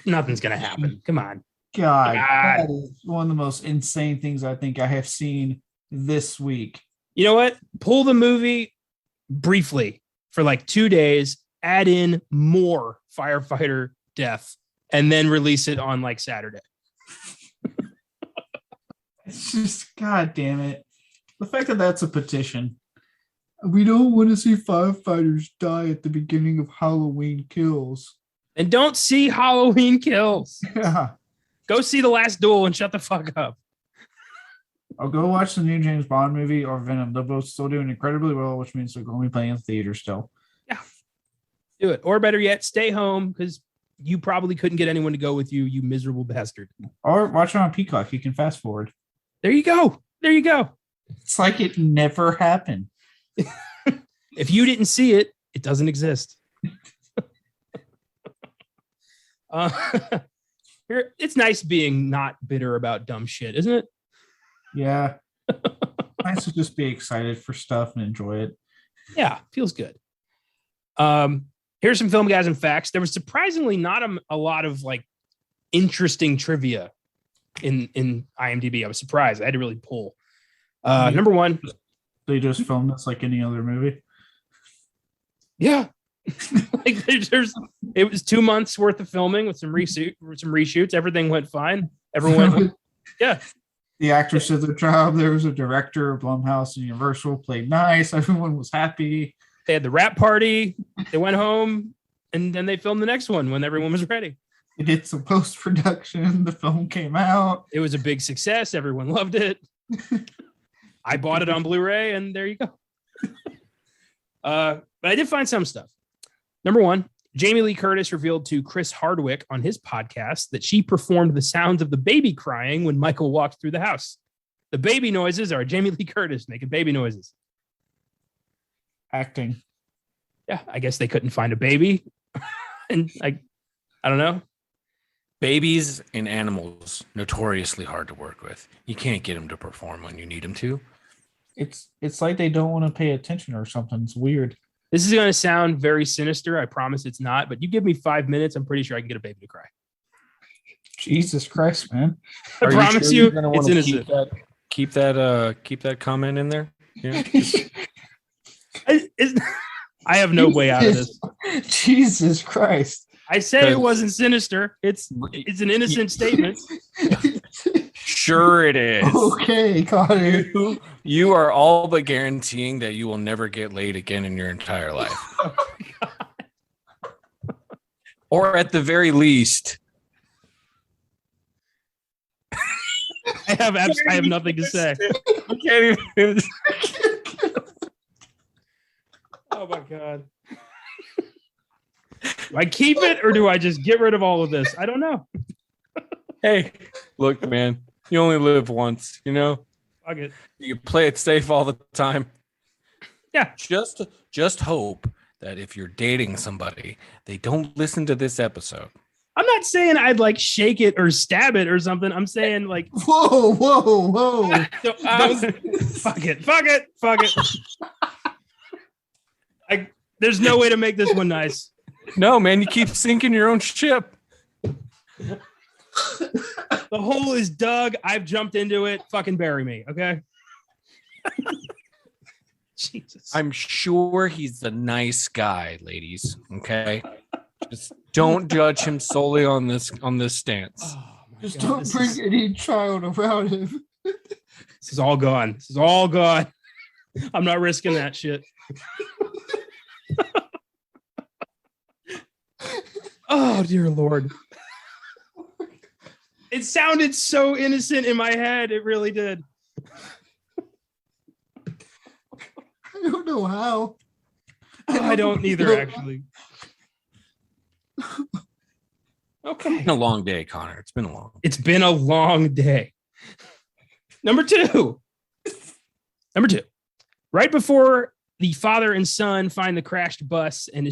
Nothing's going to happen. Come on. God, that is one of the most insane things I think I have seen this week. You know what? Pull the movie briefly for like 2 days, add in more firefighter death, and then release it on like Saturday. It's just, God damn it. The fact that that's a petition. We don't want to see firefighters die at the beginning of Halloween Kills. And don't see Halloween Kills. Yeah. Go see The Last Duel and shut the fuck up. I'll go watch the new James Bond movie or Venom. They're both still doing incredibly well, which means they're going to be playing in theater still. Yeah. Do it. Or better yet, stay home because you probably couldn't get anyone to go with you, you miserable bastard. Or watch it on Peacock. You can fast forward. There you go. There you go. It's like it never happened. If you didn't see it, it doesn't exist. It's nice being not bitter about dumb shit, isn't it? Yeah. Nice to just be excited for stuff and enjoy it. Yeah, feels good. Here's some Filmgazm facts. There was surprisingly not a lot of like interesting trivia in IMDb. I was surprised. I had to really pull. Number one. They just filmed this like any other movie. Yeah. Like it was 2 months worth of filming with some reshoots. Everything went fine. Everyone, yeah. The actors did their job. There was a director, Blumhouse and Universal played nice. Everyone was happy. They had the rap party. They went home and then they filmed the next one when everyone was ready. They did some post-production. The film came out. It was a big success. Everyone loved it. I bought it on Blu-ray and there you go. But I did find some stuff. Number one, Jamie Lee Curtis revealed to Chris Hardwick on his podcast that she performed the sounds of the baby crying when Michael walked through the house. The baby noises are Jamie Lee Curtis making baby noises. Acting. Yeah, I guess they couldn't find a baby. And I don't know. Babies and animals, notoriously hard to work with. You can't get them to perform when you need them to. It's like they don't want to pay attention or something. It's weird. This is going to sound very sinister. I promise it's not. But you give me 5 minutes, I'm pretty sure I can get a baby to cry. Jesus Christ, man! I promise you, it's innocent. Keep that comment in there. Yeah. I have no way out of this. Jesus Christ! I said it wasn't sinister. It's an innocent statement. Sure it is. Okay, Connor. You are all but guaranteeing that you will never get laid again in your entire life. Oh my God. Or at the very least. I have nothing to say. I can't even. Oh my God. Do I keep it or do I just get rid of all of this? I don't know. Hey, look, man, you only live once, you know? Fuck it. You play it safe all the time. Yeah. Just hope that if you're dating somebody, they don't listen to this episode. I'm not saying I'd like shake it or stab it or something. I'm saying like, Whoa. fuck it. There's no way to make this one nice. No, man, you keep sinking your own ship. The hole is dug. I've jumped into it. Fucking bury me, okay? Jesus. I'm sure he's a nice guy, ladies. Okay, just don't judge him solely on this stance. Oh, Just don't bring any child around him. This is all gone. I'm not risking that shit. Oh, dear Lord. It sounded so innocent in my head. It really did. I don't know how. I don't either, actually. Okay. It's been a long day, Connor. It's been a long day. Number two. Right before the father and son find the crashed bus and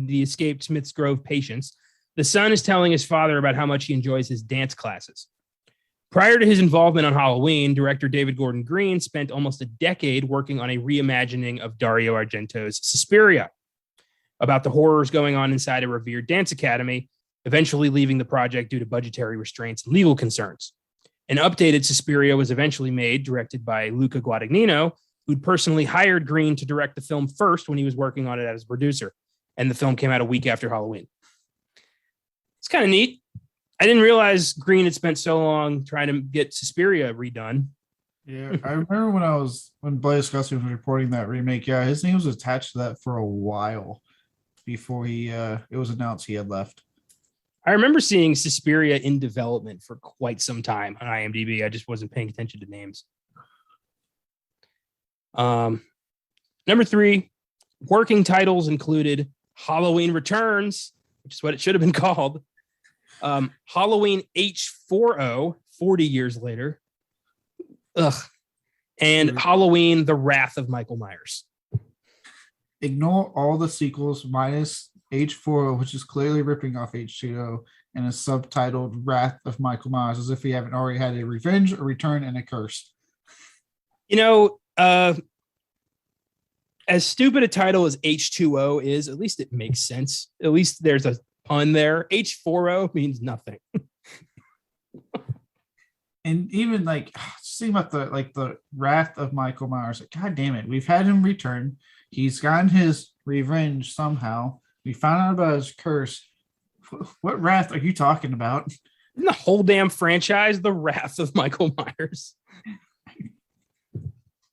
the escaped Smith's Grove patients, the son is telling his father about how much he enjoys his dance classes. Prior to his involvement on Halloween, director David Gordon Green spent almost a decade working on a reimagining of Dario Argento's Suspiria, about the horrors going on inside a revered dance academy, eventually leaving the project due to budgetary restraints and legal concerns. An updated Suspiria was eventually made, directed by Luca Guadagnino, who'd personally hired Green to direct the film first when he was working on it as a producer, and the film came out a week after Halloween. It's kind of neat. I didn't realize Green had spent so long trying to get Suspiria redone. Yeah, I remember when Blaise Gussie was reporting that remake. Yeah, his name was attached to that for a while before it was announced he had left. I remember seeing Suspiria in development for quite some time on IMDb. I just wasn't paying attention to names. Number 3, working titles included Halloween Returns, which is what it should have been called. Halloween H40, 40 years later. And Halloween, The Wrath of Michael Myers. Ignore all the sequels minus H40, which is clearly ripping off H2O, and is subtitled Wrath of Michael Myers, as if we haven't already had a revenge, a return, and a curse. You know, as stupid a title as H2O is, at least it makes sense. At least there's a pun there. H40 means nothing. And even like, just think about the Wrath of Michael Myers. Like, God damn it, we've had him return. He's gotten his revenge somehow. We found out about his curse. What wrath are you talking about? Isn't the whole damn franchise The Wrath of Michael Myers?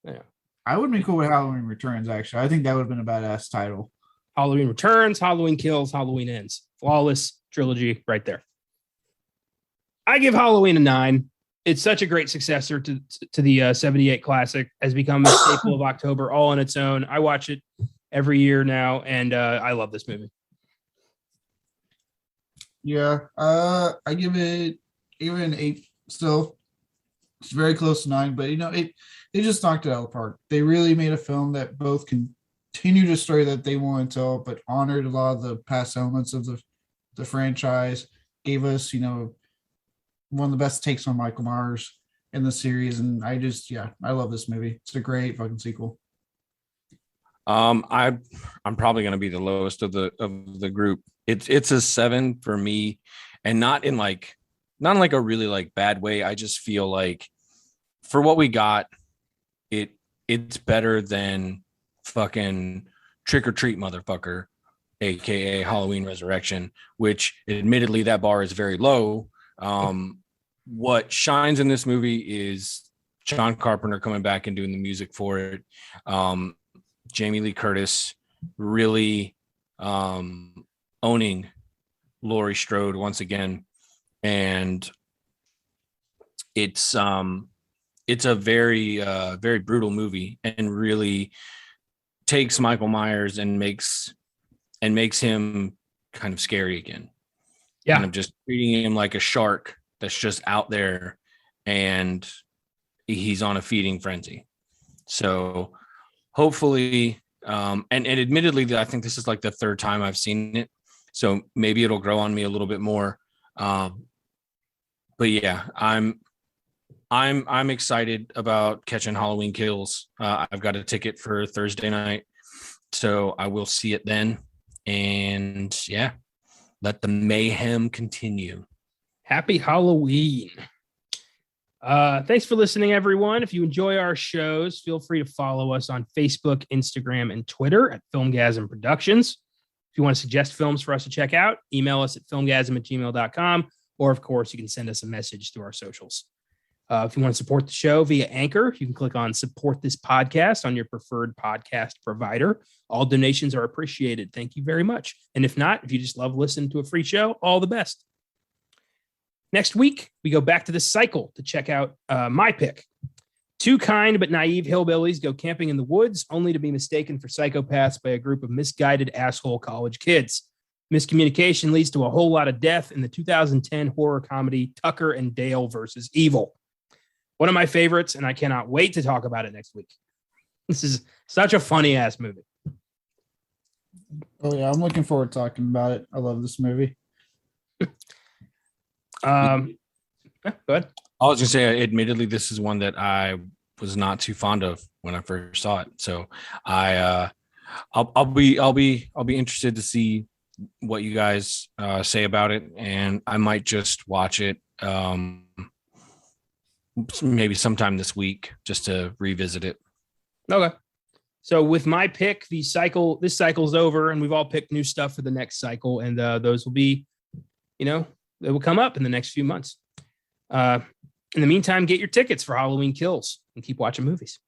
Yeah. I would be cool with Halloween Returns, actually. I think that would have been a badass title. Halloween Returns, Halloween Kills, Halloween Ends. Flawless trilogy right there. I give Halloween a 9. It's such a great successor to the 78 classic, has become a staple of October all on its own. I watch it every year now, and I love this movie. Yeah, I give it even an 8 still. It's very close to 9, but they just knocked it out of the park. They really made a film that both continued a story that they want to tell, but honored a lot of the past elements of the franchise, gave us, one of the best takes on Michael Myers in the series. And I love this movie. It's a great fucking sequel. I'm probably going to be the lowest of the group. It's a 7 for me, and not in like a really like bad way. I just feel like for what we got, it's better than fucking Trick or Treat Motherfucker, aka Halloween Resurrection, which admittedly that bar is very low. What shines in this movie is John Carpenter coming back and doing the music for it. Jamie Lee Curtis really owning Laurie Strode once again, and it's a very very brutal movie, and really takes Michael Myers and makes him kind of scary again. Yeah, kind of just treating him like a shark that's just out there and he's on a feeding frenzy. So hopefully, and admittedly, I think this is like the third time I've seen it. So maybe it'll grow on me a little bit more. But yeah, I'm excited about catching Halloween Kills. I've got a ticket for Thursday night, so I will see it then. And yeah, let the mayhem continue. Happy Halloween. Thanks for listening, everyone. If you enjoy our shows, feel free to follow us on Facebook, Instagram, and Twitter at Filmgazm Productions. If you want to suggest films for us to check out, email us at filmgazm@gmail.com, or of course, you can send us a message through our socials. If you want to support the show via Anchor, you can click on Support This Podcast on your preferred podcast provider. All donations are appreciated. Thank you very much. And if not, if you just love listening to a free show, all the best. Next week, we go back to the cycle to check out my pick. Two kind but naive hillbillies go camping in the woods only to be mistaken for psychopaths by a group of misguided asshole college kids. Miscommunication leads to a whole lot of death in the 2010 horror comedy Tucker and Dale versus Evil. One of my favorites, and I cannot wait to talk about it next week. This is such a funny-ass movie. Oh, yeah, I'm looking forward to talking about it. I love this movie. Go ahead. I was gonna say, admittedly, this is one that I was not too fond of when I first saw it. So I'll be interested to see what you guys say about it, and I might just watch it maybe sometime this week just to revisit it. Okay. So with my pick, this cycle's over, and we've all picked new stuff for the next cycle, and those will be, they will come up in the next few months. In the meantime, get your tickets for Halloween Kills and keep watching movies.